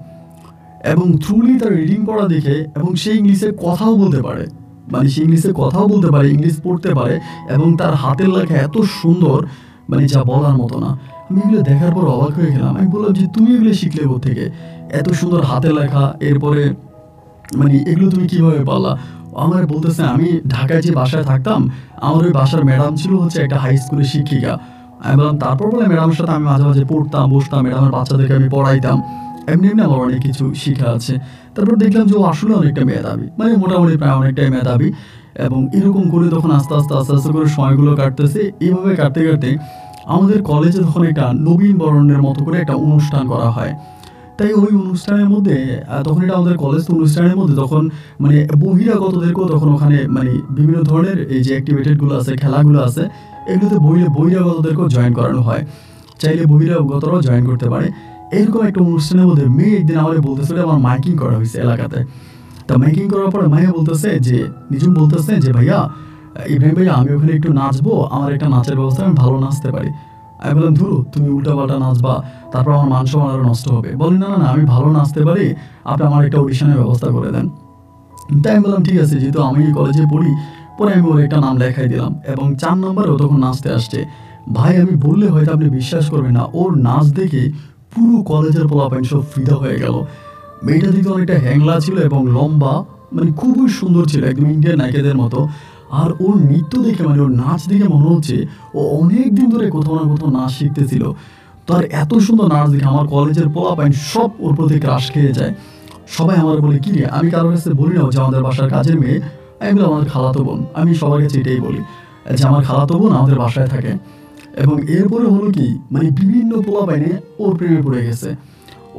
S1: এবং থ্রুলি তার রিডিং পড়া দেখে, এবং সে ইংলিশে কথাও বলতে পারে, মানে সে ইংলিশে কথাও বলতে পারে, ইংলিশ পড়তে পারে, এবং তার হাতের লেখা এত সুন্দর, মানে যা বলার মতো না। আমি এগুলো দেখার পর অবাক হয়ে গেলাম। আমি বললাম যে তুমি এগুলো শিখলে কোত্থেকে, এত সুন্দর হাতের লেখা, এরপরে মানে এগুলো তুমি কিভাবে পালা? আমার বলতেছে আমি ঢাকায় যে বাসায় থাকতাম, আমার ওই বাসার ম্যাডাম ছিল হচ্ছে একটা হাই স্কুলের শিক্ষিকা। আমি বললাম তারপর বলে ম্যাডামের সাথে আমি মাঝে মাঝে পড়তাম, বসতাম, ম্যাডামের বাচ্চাদেরকে আমি পড়াইতাম, এমনি এমনি আমার অনেক কিছু শিখা আছে। তারপর দেখলাম যে ও আসলে অনেকটা মেধাবী, মানে মোটামুটি প্রায় অনেকটাই মেধাবী। এবং এরকম করে তখন আস্তে আস্তে আস্তে আস্তে করে সময়গুলো কাটতেছে। এইভাবে কাটতে কাটতে আমাদের কলেজে তখন একটা নবীন বরণের মতো করে একটা অনুষ্ঠান করা হয়। তাই ওই অনুষ্ঠানের মধ্যে তখন এটা আমাদের কলেজ, তো অনুষ্ঠানের মধ্যে তখন মানে বহিরাগতদেরকেও তখন ওখানে মানে বিভিন্ন ধরনের এই যে অ্যাক্টিভিটিগুলো আছে, খেলাগুলো আছে, এগুলোতে বহিরাগতদেরকেও জয়েন করানো হয়, চাইলে বহিরাগতরাও জয়েন করতে পারে। এরকম একটা অনুষ্ঠানের মধ্যে মেয়ে একদিন আমাদের বলতেছিল আমার মাইকিং করা হয়েছে এলাকাতে। তা মাইকিং করার পরে মাইয়া বলতেছে যে নিজুম বলতেছে যে ভাইয়া ইব্রাহিম ভাইয়া আমি ওখানে একটু নাচবো, আমার একটা নাচের ব্যবস্থা, আমি ভালো নাচতে পারি। আমি বললাম ধুরু তুমি উল্টাপাল্টা নাচবা, তারপর আমার মান সম্মান আরও নষ্ট হবে। বলি না না না আমি ভালো নাচতে পারি, আপনি আমার একটা অডিশনের ব্যবস্থা করে দেন। তাই আমি বললাম ঠিক আছে, যেহেতু আমি কলেজে পড়ি। পরে আমি ওর একটা নাম লেখাই দিলাম এবং 4 নম্বরেও তখন নাচতে আসছে। ভাই আমি বললে হয়তো আপনি বিশ্বাস করবেন না, ওর নাচ দেখে পুরো কলেজের পোলাপাইন সব ফিদা হয়ে গেল। মেয়েটা দিকে অনেকটা হ্যাংলা ছিল এবং লম্বা, মানে খুবই সুন্দর ছিল, একদম ইন্ডিয়ান নায়িকাদের মতো। আর ওর নৃত্য দেখে, মানে ওর নাচ দেখে মনে হচ্ছে ও অনেক দিন ধরে কোথাও না কোথাও নাচ শিখতেছিল। তার এত সুন্দর নাচ দেখে আমার কলেজের পোলাপাইন সব ওর প্রতি ক্রাশ খেয়ে যায়। সবাই আমার বলে কি রে, আমি কারোর কাছে বলি না যে আমাদের বাসার কাজের মেয়ে, আমি বলি আমার খালাতো বোন। আমি সবার কাছে এটাই বলি যে আমার খালাতো বোন আমাদের বাসায় থাকে। এবং এরপরে হলো কি, মানে বিভিন্ন পোলাপাইনে ওর প্রেমে পড়ে গেছে,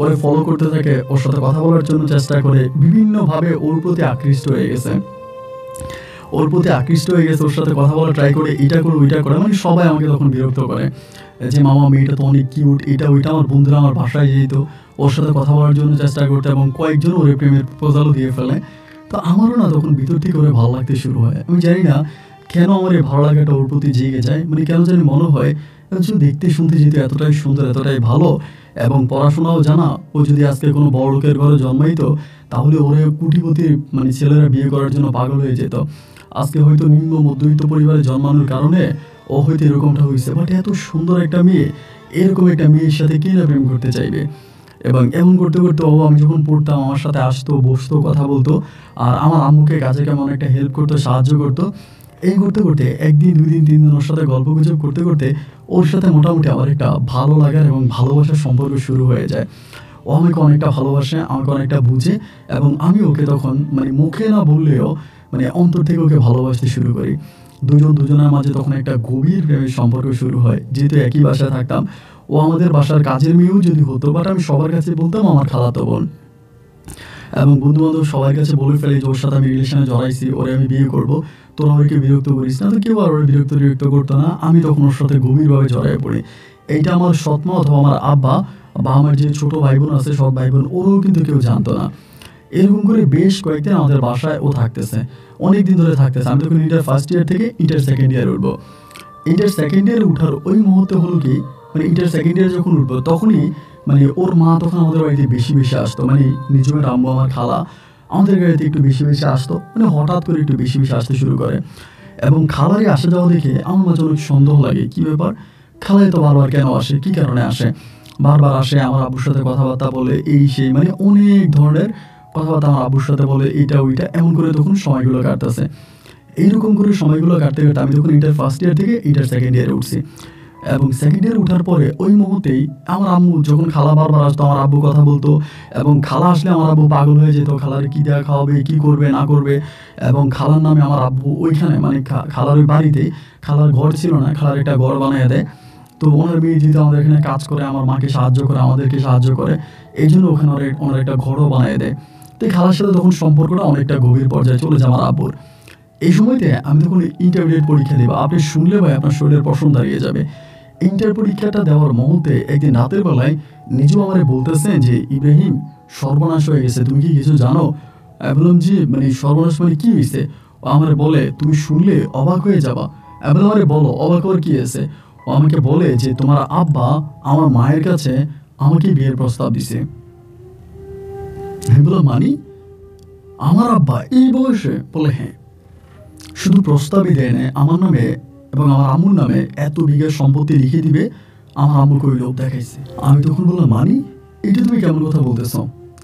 S1: ওরে ফলো করতে থাকে, ওর সাথে কথা বলার জন্য চেষ্টা করে, বিভিন্নভাবে ওর প্রতি আকৃষ্ট হয়ে গেছে, ওর সাথে কথা বলা ট্রাই করে, এটা করে ওইটা করে। মানে সবাই আমাকে তখন বিরক্ত করে যে মামা মেয়েটা তো অনেক কিউট, এটা ওইটা। আমার বন্ধুরা আমার বাসায় যেত, ওর সাথে কথা বলার জন্য চেষ্টা করতে এবং কয়েকজন ওরে প্রেমের প্রপোজালও দিয়ে ফেলে। তো আমারও না তখন ভিতর থেকে ওরে ভালো লাগতে শুরু হয়। আমি জানি না কেন আমার এই ভালো লাগাটা ওর প্রতি জেগে যায়, মানে কেন জানি মনে হয় দেখতে শুনতে যেহেতু এতটাই সুন্দর, এতটাই ভালো এবং পড়াশোনাও জানা, ও যদি আজকে কোনো বড় লোকের ঘরে জন্মাইতো তাহলে ওরে কোটিপতির মানে ছেলেরা বিয়ে করার জন্য পাগল হয়ে যেত। আজকে হয়তো নিম্ন মধ্যবিত্ত পরিবারে জন্মানোর কারণে ও হয়তো এরকমটা হয়েছে। বাট এত সুন্দর একটা মেয়ে, এরকম একটা মেয়ের সাথে কে না প্রেম করতে চাইবে। এবং এমন করতে করতে ও, আমি যখন পড়তাম আমার সাথে আসতো, বসতো, কথা বলতো, আর আমার আম্মুকে কাজে কেমন একটা হেল্প করতো, সাহায্য করতো। এই করতে করতে একদিন, 2 দিন, 3 দিন ওর সাথে গল্প গুজব করতে করতে ওর সাথে মোটামুটি আমার একটা ভালো লাগার এবং ভালোবাসার সম্পর্ক শুরু হয়ে যায়। ও আমাকে অনেকটা ভালোবাসে, আমাকে অনেকটা বুঝে এবং আমি ওকে তখন মানে মুখে না বললেও মানে অন্তর থেকে ওকে ভালোবাসতে শুরু করি। দুজনের মাঝে তখন একটা গভীর প্রেমের সম্পর্ক শুরু হয়। যেহেতু একই বাসায় থাকতাম, ও আমাদের বাসার কাজের মেয়েও যদি হতো, বাট আমি সবার কাছে বলতাম আমার খালাতো বোন। এবং বন্ধু-বান্ধব সবার কাছে বলে ফেলি যে ওর সাথে আমি রিলেশনে জড়াইছি, ওরে আমি বিয়ে করব, তোরা ওকে বিরক্ত করিস না। তো কেউ আর ওরে বিরক্ত করতো না। আমি তখন ওর সাথে গভীরভাবে জড়ায়ে পড়ি। এইটা আমার সৎমা অথবা আমার আব্বা বা আমার যে ছোট ভাই বোন আছে, সৎ ভাই বোন, ওরাও কিন্তু কেউ জানতো না। এরকম করে বেশ কয়েকদিন আমাদের বাসায় ও থাকতেছে, অনেক দিন ধরে থাকতেছে। আমি তখন ইন্টার ফার্স্ট ইয়ার থেকে ইন্টার সেকেন্ড ইয়ারে উঠবো। ইন্টার সেকেন্ড ইয়ারে উঠার ওই মুহূর্তে হলো কি, মানে ইন্টার সেকেন্ড ইয়ারে যখন উঠবো তখনই মানে ওর মা তখন আমাদের বাড়িতে বেশি আসতো। মানে নিজমের আম্মু, আমার খালা আমাদের বাড়িতে একটু বেশি আসতো, মানে হঠাৎ করে একটু বেশি আসতে শুরু করে। এবং খালারই আসা যাওয়া দেখে আমার মাঝে অনেক সন্দেহ লাগে, কি ব্যাপার, খালাই তো বারবার কেন আসে, কি কারণে আসে, বারবার আসে, আমার আব্বুর সাথে কথাবার্তা বলে, এই সেই মানে অনেক ধরনের কথাবার্তা আমার আব্বুর সাথে বলে, এইটা ওইটা, এমন করে তখন সময়গুলো কাটতেছে। এইরকম করে সময়গুলো কাটতে কাটতে আমি তখন ইন্টার ফার্স্ট ইয়ার থেকে ইন্টার সেকেন্ড ইয়ারে উঠছি। এবং সেকেন্ড ইয়ারে উঠার পরে ওই মুহূর্তেই আমার আম্মু, যখন খালা বারবার আসতো আমার আব্বু কথা বলতো, এবং খালা আসলে আমার আব্বু পাগল হয়ে যেত, খালার কী দেওয়া খাওয়াবে, কী করবে না করবে। এবং খালার নামে আমার আব্বু ওইখানে মানে খালার ওই বাড়িতে, খালার ঘর ছিল না, খালার একটা ঘর বানিয়ে দেয়। তো ওনার মেয়ে যেহেতু আমাদের এখানে কাজ করে, আমার মাকে সাহায্য করে, আমাদেরকে সাহায্য করে, এই জন্য ওখানে ওনার একটা ঘরও বানিয়ে দেয়। তো এই খালার সাথে তখন সম্পর্কটা অনেকটা গভীর পর্যায়ে চলে যায় আমার আব্বুর। এই সময়তে আমি তখন ইন্টারমিডিয়েট পরীক্ষা দেবো। আপনি শুনলে ভাই আপনার শরীরের পশম দাঁড়িয়ে যাবে। ইন্টার পরীক্ষাটা দেওয়ার মুহূর্তে একদিন রাতের বেলায় নিজেও আমারে বলতেছেন যে ইব্রাহিম সর্বনাশ হয়ে গেছে, তুমি কি কিছু জানো? আমি বললাম জি, মানে সর্বনাশ মানে কী হয়েছে? ও আমারে বলে তুমি শুনলে অবাক হয়ে যাবা। আমি বললাম আরে বলো, অবাক হওয়ার কী আছে? ও আমাকে বলে যে তোমার আব্বা আমার মায়ের কাছে আমাকে বিয়ের প্রস্তাব দিছে। আমি বললাম মানি, আমার আব্বা এই বয়সে? বলে হ্যাঁ। শুধু প্রস্তাবই দেয় না, আমার নামে এবং আমার আম্মুর নামে এত বিঘা সম্পত্তি লিখে দিবে, আমার আম্মুকে ওই লোভ দেখাইছে। আমি তখন বললাম মানি, এটা তুমি কেমন কথা বলতেছ,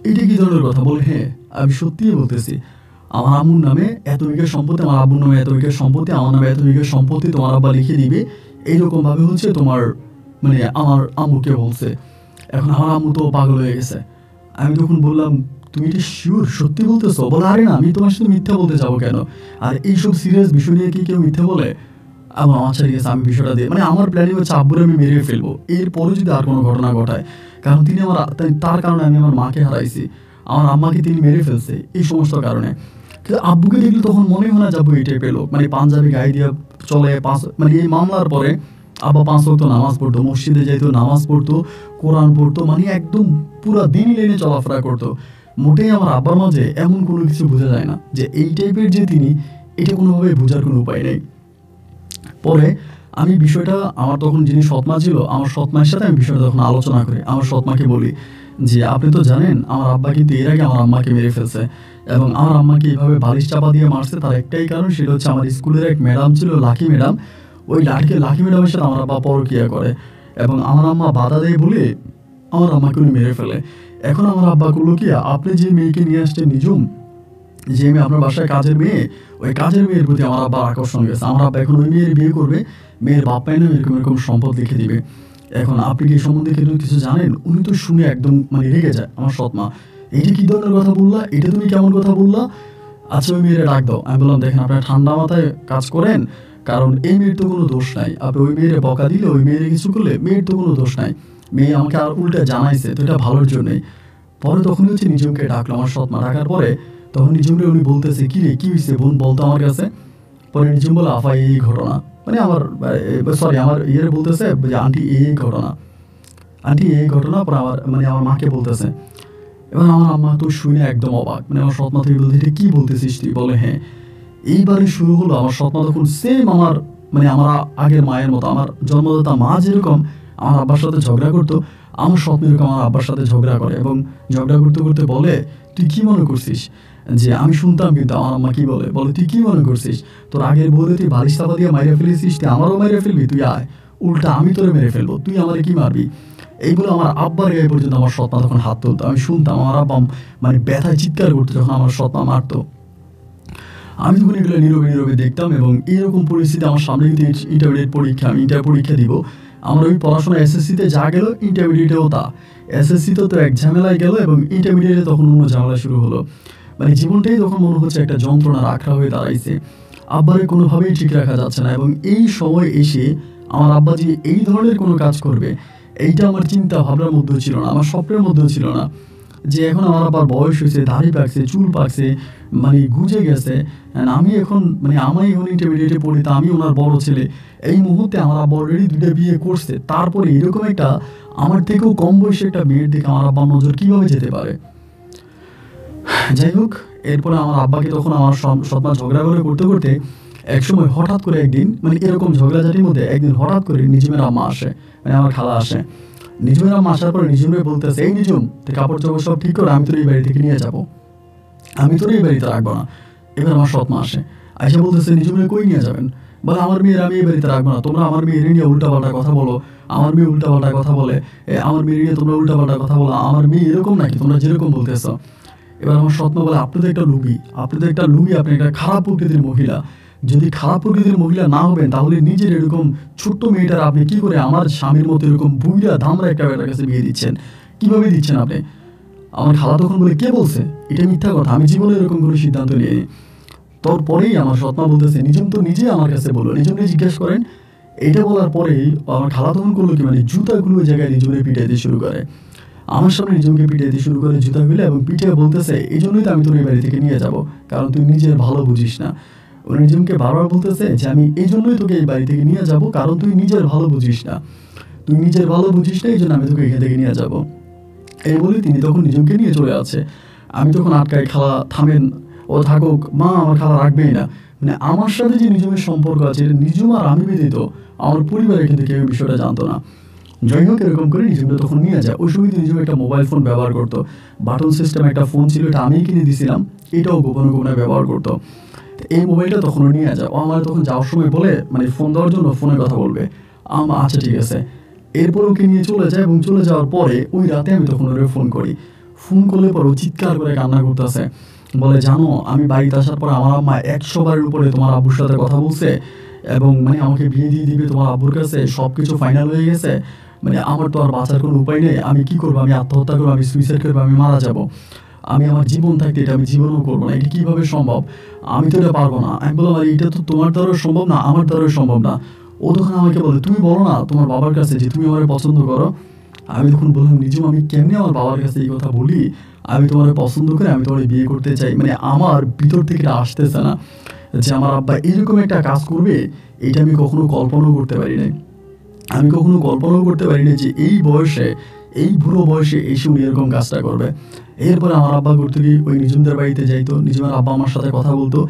S1: এটা কি ধরনের কথা? বলে হ্যাঁ আমি সত্যিই বলতেছি, আমার আম্মুর নামে এত বিঘা সম্পত্তি, আমার আব্বুর নামে এত বিঘা সম্পত্তি, আমার নামে এত বিঘা সম্পত্তি তোমার আব্বা লিখে দিবে, এইরকমভাবে হচ্ছে তোমার মানে আমার আম্মুকে বলছে। এখন আমার আম্মু তো পাগল হয়ে গেছে। আমি তখন বললাম তুমি এটা শিওর সত্যি বলতেছো? বলে আরে না, আমি তোমার সাথে মিথ্যা বলতে যাবো কেন, আর এইসব সিরিয়াস বিষয় নিয়ে কি কেউ মিথ্যা বলে? আমার আচ্ছা ঠিক আছে, আমি বিষয়টা দিয়ে মানে আমার প্ল্যানিং হচ্ছে আব্বুরে আমি মেরে ফেলবো এরপরে যদি আর কোনো ঘটনা ঘটায়, কারণ তিনি আমার, তার কারণে আমি আমার মাকে হারাইছি, আমার আম্মাকে তিনি মেরে ফেলছে এই সমস্ত কারণে। কিন্তু আব্বুকে দেখলে তখন মনে হয় না যাবো এই টাইপের লোক, মানে পাঞ্জাবি গায়ে দিয়ে চলে, মানে এই মামলার পরে আব্বা 5 ওয়াক্ত নামাজ পড়তো, মসজিদে যাইতো, নামাজ পড়তো, কোরআন পড়তো, মানে একদম পুরো দিন লেনে চলাফেরা করতো। মোটেই আমার আব্বার মাঝে এমন কোনো কিছু বোঝা যায় না যে এই টাইপের যে তিনি, এটা কোনোভাবে বোঝার কোনো উপায় নেই। পরে আমি বিষয়টা, আমার তখন যিনি সৎমা ছিল, আমার সৎমার সাথে আমি বিষয়টা তখন আলোচনা করি। আমার সৎমাকে বলি যে আপনি তো জানেন আমার আব্বা কিন্তু এর আগে আমার আম্মাকে মেরে ফেলছে, এবং আমার আম্মাকে এইভাবে বালিশ চাপা দিয়ে মারছে তার একটাই কারণ, সেটা হচ্ছে আমার স্কুলের এক ম্যাডাম ছিল, লাকি ম্যাডাম। ওই লাকি ম্যাডামের সাথে আমার আব্বা পরকীয়া করে, এবং আমার আম্মা বাধা দেয় বলে আমার আম্মাকে উনি মেরে ফেলে। এখন আমার আব্বা করলো কি, আপনি যে মেয়েকে নিয়ে আসছেন নিজুম, যে মেয়ে আপনার বাসায় কাজের মেয়ে, ওই কাজের মেয়ের প্রতি আমার আব্বা আকর্ষণ গেছে। আমার আব্বা এখন ওই মেয়ের বিয়ে করবে, মেয়ের বাপ পায় না এরকম এরকম সম্পদ লিখে দিবে। এখন আপনি কি এই সম্বন্ধে কিছু জানেন? উনি তো শুনে একদম মানে রেগে যায়। আমার সৎমা, এইটা কি ধরনের কথা বললা, এটা তুমি কেমন কথা বললা, আচ্ছা ওই মেয়েরে ডাক দাও। আমি বললাম দেখেন আপনার ঠান্ডা মাথায় কাজ করেন, কারণ এই মেয়ের তো কোনো দোষ নাই, আপনি ওই মেয়েরে বকা দিলে, ওই মেয়েরে কিছু করলে মেয়ের তো কোনো দোষ নাই, মেয়ে আমাকে আর উল্টে জানাইছে, তো এটা ভালোর জন্যই। পরে তখনই হচ্ছে নিজমকে ডাকলো আমার সৎমা। ডাকার পরে তখন নিজমরে উনি বলতেছে কি রে কি হয়েছে বোন বলতো আমার কাছে। পরে নিজম বলে আফা এই ঘটনা, মানে আমার সরি আমার ইয়ে বলতেছে যে আন্টি এই ঘটনা, আন্টি এই ঘটনা। পরে আমার মানে আমার মাকে বলতেছে। এবার আমার আম্মা তো শুনে একদম অবাক, মানে আমার সৎমা থেকে বলতে এটা কী বলতেছিস তুই? বলে হ্যাঁ। এইবারে শুরু হলো আমার সৎমা তখন সেম আমার মানে আমার আগের মায়ের মতো, আমার জন্মদাতা মা যেরকম আমার আব্বার সাথে ঝগড়া করতো, আমার স্বপ্ন এরকম আমার আব্বার সাথে ঝগড়া করে, এবং ঝগড়া করতে করতে বলে তুই কি মনে করছিস যে আমি শুনতাম, কিন্তু আমার আম্মা কি বলে, তুই কি মনে করছিস তোর আগের বউরে তুই বালিশ চাপা দিয়ে মাইরে ফেলেছিস, তুই আমারও মাইরে ফেলবি, তুই আয় উল্টা আমি তোরে মেরে ফেলবো, তুই আমারে কি মারবি? এইগুলো আমার আব্বার গায়ে পর্যন্ত আমার সৎমা তখন হাত তুলতো, আমি শুনতাম। আমার আব্বা মানে ব্যথায় চিৎকার করতো যখন আমার সৎমা মারতো। আমি তখন এগুলো নীরবে নীরবে দেখতাম, এবং এইরকম পরিস্থিতি আমার সামনে কিন্তু ইন্টারমিডিয়েট পরীক্ষা, আমি ইন্টার পরীক্ষা দিব। আমার ওই পড়াশোনা এসএসসিতে যা গেল ইন্টারমিডিয়েটেও তা। এসএসসিতে তো এক ঝামেলায় গেল, এবং ইন্টারমিডিয়েটে তখন অন্য ঝামেলা শুরু হলো। মানে জীবনটাই তখন মনে হচ্ছে একটা যন্ত্রণার আখড়া হয়ে দাঁড়াইছে, আব্বারে কোনোভাবেই ঠিক রাখা যাচ্ছে না। এবং এই সময় এসে আমার আব্বা যে এই ধরনের কোনো কাজ করবে, এইটা আমার চিন্তা ভাবনার মধ্যেও ছিল না, আমার স্বপ্নের মধ্যেও ছিল না। যে এখন আমার আবার বয়স হয়েছে, দাড়ি পাকছে, চুল পাকছে, মানে গুজে গেছে, আমি এখন মানে আমি এখন ইন্টারমিডিয়েটে পড়ি, তা আমি ওনার বড় ছেলে। এই মুহূর্তে আমার আব্বা অলরেডি 2টা বিয়ে করছে, তারপরে এরকম একটা আমার থেকেও কম বয়সে একটা মেয়ের দিকে আমার আব্বার নজর কীভাবে যেতে পারে? যাই হোক, এরপরে আমার আব্বাকে তখন আমার সৎমা ঝগড়া করতে করতে একসময় হঠাৎ করে একদিন, মানে এরকম ঝগড়াঝাটির মধ্যে একদিন হঠাৎ করে নিজমের আম্মা আসে, মানে আমার খালা আসে। নিজমের আম্মা আসার পরে নিজমে বলতেছে, এই নিজম তুই কাপড় চোপড় সব ঠিক করে আমি তোর এই বাড়ি থেকে নিয়ে যাবো, আমি তোর এই বাড়িতে রাখবো না। এবার আমার সৎমা আসে, আইসা বলতেছে নিজমে কই নিয়ে যাবেন? বলে আমার মেয়ের আমি এই বাড়িতে রাখবো না, তোমরা আমার মেয়ের নিয়ে উল্টাপাল্টা কথা বলো, আমার মেয়ে উল্টাপাল্টা কথা বলে, আমার মেয়ের নিয়ে তোমরা উল্টাপাল্টা কথা বলো, আমার মেয়ে এরকম নাকি তোমরা যেরকম বলতেছো? এবার আমার সৎমা বলে আপনি তো একটা লুবি, আপনি একটা খারাপ প্রকৃতির মহিলা। যদি খারাপ প্রকৃতির মহিলা না হবেন তাহলে নিজের এরকম ছোট্ট মেয়েটার আপনি কি করে আমার স্বামীর মতো এরকম বুইড়া ধামরা একটা বেটার কাছে বিয়ে দিচ্ছেন? কিভাবে দিচ্ছেন আপনি? আমার খালা তখন বলে কে বলছে এটা মিথ্যা কথা, আমি জীবনে এরকম কোনো সিদ্ধান্ত নিইনি। তারপরেই আমার সৎমা বলতেছে নিজম তো নিজে আমার কাছে বলো, নিজমকে জিজ্ঞেস করেন। এটা বলার পরেই আমার খালা তখন করলো কি, মানে জুতাগুলো ওই জায়গায় নিজমে পিটাইতে শুরু করে, আমার সামনে নিজমকে পিটাইতে শুরু করে জুতাগুলো, এবং পিটিয়ে বলতেছে এই জন্যই তো আমি তোর এই বাড়ি থেকে নিয়ে যাবো, কারণ তুই নিজের ভালো বুঝিস না। ও নিজমকে বারবার বলতেছে যে আমি এই জন্যই তোকে এই বাড়ি থেকে নিয়ে যাবো, কারণ তুই নিজের ভালো বুঝিস না, এই জন্য আমি তোকে এখান থেকে নিয়ে যাবো। এই বলে তিনি তখন নিজমকে নিয়ে চলে আছে। আমি তখন আটকাই, খালা থামেন, ও থাকুক, মা আমার খালা রাখবেই না। মানে আমার সাথে যে নিজমের সম্পর্ক আছে, নিজম আর আমি ব্যতীত আমার পরিবারে কিন্তু কেউ বিষয়টা জানতো না। যাই হোক, এরকম করে নিজমটা তখন নিয়ে যায়। ওই সময় নিজম একটা মোবাইল ফোন ব্যবহার করতো, বাটন সিস্টেম একটা ফোন ছিল, এটা আমিই কিনে দিয়েছিলাম, এটাও গোপনে গোপনে ব্যবহার করতো। এই মোবাইলটা তখনও নিয়ে যায়। ও আমার তখন যাওয়ার সময় বলে মানে ফোন দেওয়ার জন্য ফোনে কথা বলবে, আচ্ছা ঠিক আছে। এরপর ওকে নিয়ে চলে যায়, এবং চলে যাওয়ার পরে ওই রাতে আমি তখন ওরে ফোন করি। ফোন করলে পর ও চিৎকার করে কান্না করতেছে, বলে জানো আমি বাড়িতে আসার পর আমার আম্মা 100 বারের উপরে তোমার আব্বুর সাথে কথা বলছে, এবং মানে আমাকে বিয়ে দিয়ে দিবে তোমার আব্বুর কাছে, সব কিছু ফাইনাল হয়ে গেছে, মানে আমার তো আর বাঁচার কোনো উপায় নেই, আমি কি করবো, আমি আত্মহত্যা করবো, আমি সুইসাইড করবো, আমি মারা যাবো, আমি আমার জীবন থাকতে এটা আমি জীবনও করবো না, এটা কীভাবে সম্ভব, আমি তো এটা পারবো না। আমি বললাম আর এটা তো তোমার দ্বারাও সম্ভব না, আমার দ্বারাও সম্ভব না। ও তখন আমাকে বলে তুমি বলো না তোমার বাবার কাছে যে তুমি আমার পছন্দ করো। আমি তখন বললাম নিজেও আমি কেমনি আমার বাবার কাছে এই কথা বলি, আমি তোমার পছন্দ করে আমি তোমার বিয়ে করতে চাই। মানে আমার ভিতর থেকে এটা আসতেছে না যে আমার আব্বা এরকম একটা কাজ করবে, এটা আমি কখনো কল্পনাও করতে পারি নাই। আমি কখনো কল্পনাও করতে পারি না যে এই বয়সে এই বুড়ো বয়সে এসে উনি এরকম কাজটা করবে। এরপরে আমার আব্বা করতে গিয়ে ওই নিজুমদের বাড়িতে যাইতো, নিজুমের আব্বা আমার সাথে কথা বলতো।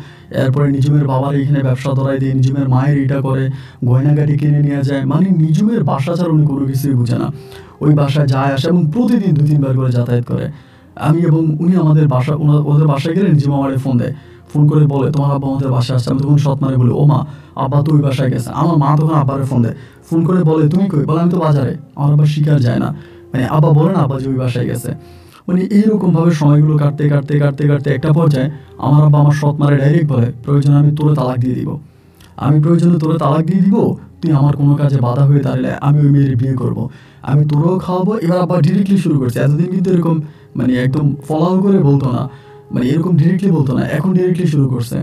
S1: এরপরে নিজুমের বাবার এখানে ব্যবসা ধরাই দিয়ে নিজুমের মায়ের এটা করে, গয়নাগাটি কিনে নিয়ে যায়। মানে নিজুমের বাসা ছাড়া উনি কোনো কিছুই বুঝে না। ওই বাসায় যায় আসে এবং প্রতিদিন 2-3 বার করে যাতায়াত করে। আমি এবং উনি আমাদের বাসা ওদের বাসায় গেলে নিজুম আমারে ফোন দেয়, ফোন করে বলে তোমার আব্বা আমাদের বাসায় আসছে। আমি তখন সৎ মারে বলি ও মা, আব্বা তো ওই বাসায় গেছে। আমার মা তখন আব্বারে ফোন দেয়, ফোন করে বলে তুমি কই? বলে আমি তো বাজারে। আমার আব্বা শিকার যায় না, মানে আব্বা বলে না আব্বা যে ওই বাসায় গেছে। মানে এইরকমভাবে সময়গুলো কাটতে কাটতে কাটতে কাটতে একটা পর্যায়ে আমার আব্বা আমার সৎ মারে ডাইরেক্ট বলে প্রয়োজনে আমি তোরে তালাক দিয়ে দিব, আমি প্রয়োজনে তোরে তালাক দিয়ে দিব, তুই আমার কোনো কাজে বাধা হয়ে দাঁড়ালে আমি ওই মেয়ের বিয়ে করব, আমি তোরও খাওয়াবো। এবার আব্বা ডিরেক্টলি শুরু করছে। এতদিন কিন্তু এরকম মানে একদম ফলাও করে বলতো না, মানে এরকম ডিরেক্টলি বলতো না, এখন ডিরেক্টলি শুরু করছে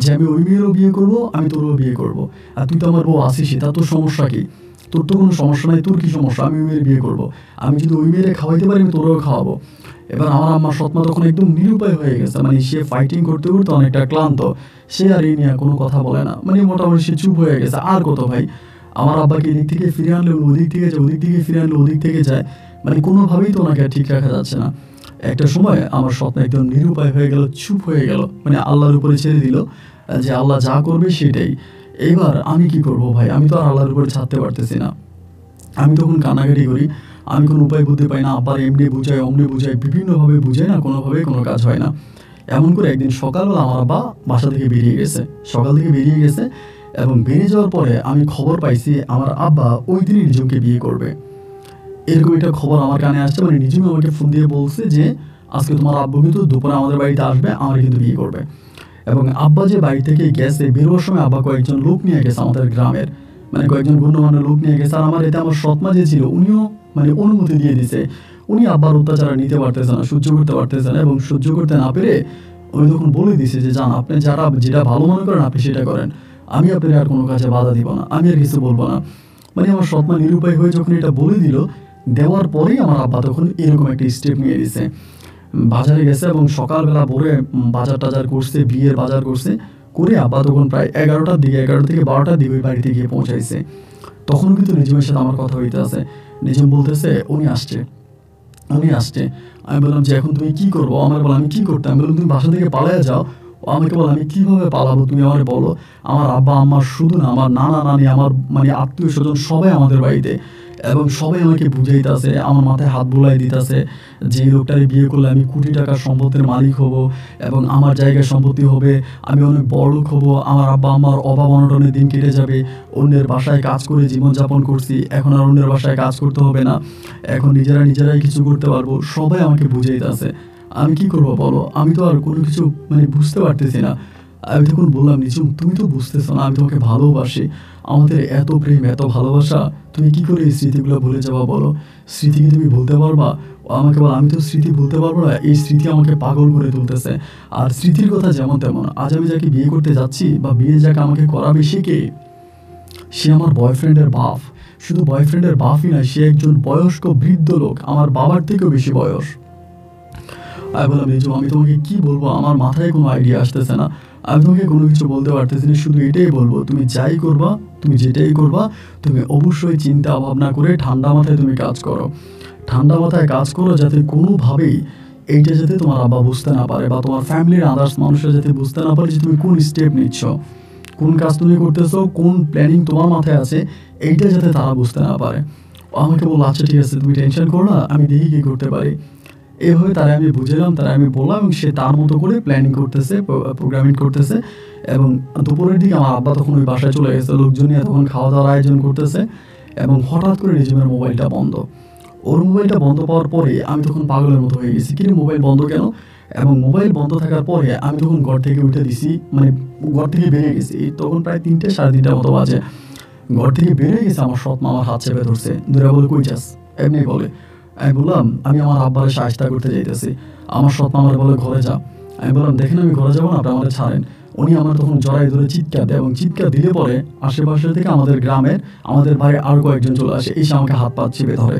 S1: যে আমি ওই মেয়েরও বিয়ে করবো, আমি তোরও বিয়ে করবো। আর তুই তো আমার বউ আসিসই, তা তোর সমস্যা কি? তোর তো কোনো সমস্যা নাই, তোর কি সমস্যা? আমি ওই মেয়ের বিয়ে করবো, আমি যদি ওই মেয়েরে খাওয়াইতে পারি আমি তোরও খাওয়াবো। এবার আমার আম্মা সৎমা তখন একদম নিরুপায় হয়ে গেছে, মানে সে ফাইটিং করতে করতে অনেকটা ক্লান্ত, সে আর এই নিয়ে কোনো কথা বলে না, মানে মোটামুটি সে চুপ হয়ে গেছে। আর কত ভাই, আমার আব্বাকে এদিক থেকে ফিরে আনলে ওদিক থেকে যায়, ওদিক থেকে ফিরে আনলে ওদিক থেকে যায়, মানে কোনোভাবেই তো ওনাকে ঠিক রাখা যাচ্ছে না। একটা সময় আমার সৎমা একদম নিরুপায় হয়ে গেল, চুপ হয়ে গেল, মানে আল্লাহর উপরে ছেড়ে দিল যে আল্লাহ যা করবে সেটাই। এবার আমি কি করব ভাই, আমি তো আর আল্লাহর উপরে ছাড়তে পারতেছি না। আমি তখন কান্নাকাটি করি, আমি কোনো উপায় বুঝতে পাই না। আবার এমনি বুঝাই অমনি বুঝাই, বিভিন্নভাবে বুঝাই না, কোনোভাবেই কোনো কাজ হয় না। এমন করে একদিন সকালবেলা আমার আব্বা বাসা থেকে বেরিয়ে গেছে, সকাল থেকে বেরিয়ে গেছে, এবং বেরিয়ে যাওয়ার পরে আমি খবর পাইছি আমার আব্বা ওই দিনই নিজমকে বিয়ে করবে। এরকম একটা খবর আমার কানে আসছে, মানে নিজমই আমাকে ফোন দিয়ে বলছে যে আজকে তোমার আব্বু কিন্তু দুপুরে আমাদের বাড়িতে আসবে, আমার কিন্তু বিয়ে করবে। এবং আব্বা যে বাড়ি থেকে গেছে, বেরোবার সময় আব্বা কয়েকজন লোক নিয়ে গেছে আমাদের গ্রামের, মানে কয়েকজন গণ্যমান্য লোক নিয়ে গেছে। আর আমার এতে আমার সৎমা যে ছিল উনিও মানে অনুমতি দিয়ে দিছে। উনি আব্বার অত্যাচার নিতে পারতেছে না, সহ্য করতে পারতেছে না, এবং সহ্য করতে না পেরে উনি তখন বলে দিছে যে যান, আপনি যারা যেটা ভালো মনে করেন আপনি সেটা করেন, আমি আপনার আর কোনো কাজে বাধা দিব না, আমি আর কিছু বলবো না। মানে আমার সৎমা নিরুপায় হয়ে যখন এটা বলে দিল, দেওয়ার পরেই আমার আব্বা তখন এরকম একটা স্টেপ নিয়ে দিছে, বাজারে গেছে এবং সকালবেলা ভোরে বাজার টাজার করছে, বিয়ের বাজার করছে, করে আব্বা তখন প্রায় 11টার দিকে, 11টা থেকে 12টার দিকে ওই বাড়িতে গিয়ে পৌঁছাইছে। তখন কিন্তু নিজমের সাথে আমার কথা হইতে আছে, নিজম বলতেছে উনি আসছে, উনি আসছে। আমি বললাম যে এখন তুমি কি করবো? আমার বলো আমি কি করতে? আমি বললাম তুমি বাসা থেকে পালাইয়া যাও। ও আমাকে বলো আমি কিভাবে পালাবো, তুমি আমার বলো। আমার আব্বা আম্মা শুধু না, আমার নানা নানি, আমার মানে আত্মীয় স্বজন সবাই আমাদের বাড়িতে, এবং সবাই আমাকে বুঝাইতেছে, আমার মাথায় হাত বুলাই দিতেছে যে এই লোকটারে বিয়ে করলে আমি কোটি টাকার সম্পত্তির মালিক হব, এবং আমার জায়গায় সম্পত্তি হবে, আমি অনেক বড় লোক হবো, আমার আব্বা আমার অভাব অনটনের দিন কেটে যাবে, অন্যের বাসায় কাজ করে জীবনযাপন করছি, এখন আর অন্যের বাসায় কাজ করতে হবে না, এখন নিজেরাই কিছু করতে পারবো। সবাই আমাকে বুঝাইতেছে, আমি কি করবো বলো? আমি তো আর কোনো কিছু মানে বুঝতে পারতেছি না। আমি তখন বললাম নিজুম তুমি তো বুঝতেছো না, আমি তোমাকে ভালোবাসি, আমাদের এত প্রেম এত ভালোবাসা, তুমি কি করে এই স্মৃতিগুলো ভুলে যাবা বলো? স্মৃতি কি তুমি ভুলতে পারবা? ও আমাকে বল আমি তো স্মৃতি ভুলতে পারবো না, এই স্মৃতি আমাকে পাগল করে তুলতেছে। আর স্মৃতির কথা যেমন তেমন, আজ আমি যাকে বিয়ে করতে যাচ্ছি বা বিয়ে যাকে আমাকে করাবে সে কে? সে আমার বয়ফ্রেন্ডের বাপ। শুধু বয়ফ্রেন্ডের বাপই না, সে একজন বয়স্ক বৃদ্ধ লোক, আমার বাবার থেকেও বেশি বয়স। আমি বললাম নিজু আমি তোমাকে কি বলবো, আমার মাথায় কোনো আইডিয়া আসতেছে না, আমি তোমাকে কোনো কিছু বলতে পারতেছি না, শুধু এটাই বলবো তুমি যাই করবা, তুমি যেটাই করবা, তুমি অবশ্যই চিন্তা ভাবনা করে ঠান্ডা মাথায় তুমি কাজ করো, ঠান্ডা মাথায় কাজ করো, যাতে কোনোভাবেই এইটা যাতে তোমার আব্বা বুঝতে না পারে, বা তোমার ফ্যামিলির আদার্স মানুষরা যাতে বুঝতে না পারে যে তুমি কোন স্টেপ নিচ্ছ, কোন কাজ তুমি করতেছো, কোন প্ল্যানিং তোমার মাথায় আছে, এইটা যাতে তারা বুঝতে না পারে। ও আমাকে বললো আচ্ছা ঠিক আছে, তুমি টেনশন করো না, আমি দেখি কী করতে পারি। এভাবে তারা আমি বুঝলাম, তারা আমি বললাম, এবং সে তার মতো করে প্ল্যানিং করতেছে, প্রোগ্রামিং করতেছে। এবং দুপুরের দিকে আমার আব্বা তখন ওই বাসায় চলে গেছে, লোকজন নিয়ে তখন খাওয়া দাওয়ার আয়োজন করতেছে, এবং হঠাৎ করে নিজের মোবাইলটা বন্ধ। ওর মোবাইলটা বন্ধ পাওয়ার পরে আমি তখন পাগলের মতো হয়ে গেছি, কিন্তু মোবাইল বন্ধ কেন? এবং মোবাইল বন্ধ থাকার পরে আমি তখন ঘর থেকে উঠে দিছি, মানে ঘর থেকে বেরিয়ে গেছি, তখন প্রায় 3টে সাড়ে 3টার মতো বাজে। ঘর থেকে বেরিয়ে গেছে, আমার সৎ মা আমার হাত চেপে ধরছে, ধরে বলে কই যাস, এমনি বলে। আমি বললাম আমি আমার আব্বারে সাহায্য করতে যাইতেছি। আমার সৎ মা আমার বলে ঘরে যা। আমি বললাম দেখেন আমি ঘরে যাবো না, আপনি আমাদের ছাড়েন। উনি আমার তখন জড়াই ধরে চিৎকার দেয়, এবং চিৎকার দিলে পরে আশেপাশে থেকে আমাদের গ্রামের আমাদের বাড়ির আর কয়েকজন চলে আসে, এসে আমাকে হাত পা চেপে ধরে।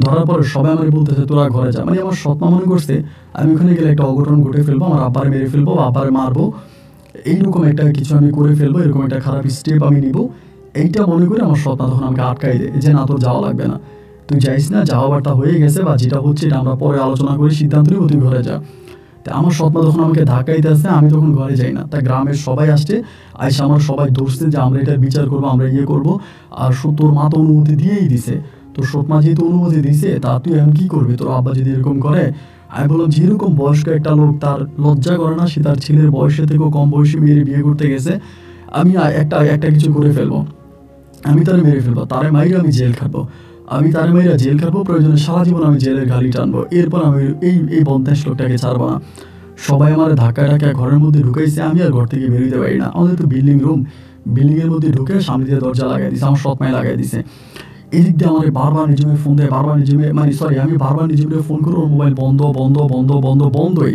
S1: ধরার পরে সবাই আমার বলতেছে তোরা ঘরে যা, মানে আমার সৎ মা মনে করছে আমি ওখানে গেলে একটা অঘটন ঘটে ফেলবো, আমার আব্বারে মেরে ফেলবো বা আব্বারে মারবো, এইরকম একটা কিছু আমি করে ফেলবো, এরকম একটা খারাপ স্টেপ আমি নিব, এইটা মনে করে আমার সৎ মা তখন আমাকে আটকাই দেয় যে না তোর যাওয়া লাগবে না, তুই যাইস না, যাওয়া বার্তা হয়ে গেছে বা যেটা হচ্ছে এটা আমরা পরে আলোচনা করে সিদ্ধান্ত নিব, তুই ঘরে যা। তা আমার সৎমা তখন আমাকে ধাক্কা দিতে আসছে, আমি তখন ঘরে যাই না। তা গ্রামের সবাই আসছে, আইসা আমার সবাই ধরছে যে আমরা এটার বিচার করবো, আমরা ইয়ে করবো। আর তোর মা তো অনুমতি দিয়েই দিছে, তোর সৎমা যেহেতু অনুমতি দিছে তা তুই এখন কী করবি, তোর আব্বা যদি এরকম করে। আমি বললাম যেরকম বয়স্ক একটা লোক, তার লজ্জা করে না, সে তার ছেলের বয়সের থেকেও কম বয়সী মেয়ের বিয়ে করতে গেছে, আমি একটা কিছু করে ফেলবো, আমি তারে মেরে ফেলবো, তারে মাইরে আমি জেল খাটবো, আমি তারে মাইরা জেল খাটবো, প্রয়োজনে সারা জীবন আমি জেলের গাড়ি টানবো, এরপর আমি এই বদমাশ লোকটাকে ছাড়বো না। সবাই আমার ধাক্কায় ধাক্কায় ঘরের মধ্যে ঢুকাইছে, আমি আর ঘর থেকে বেরোতে পারি না। আমাদের তো বিল্ডিং রুম, বিল্ডিংয়ের মধ্যে ঢুকে সামনে দিয়ে দরজা লাগাই দিছে, আমার সৎ মায় লাগাই দিছে। এদিক দিয়ে আমার বারবার নিজমে ফোন দেয়, বারবার নিজমে আমি বারবার নিজমে ফোন করে ওর মোবাইল বন্ধ বন্ধ বন্ধ বন্ধ বন্ধই,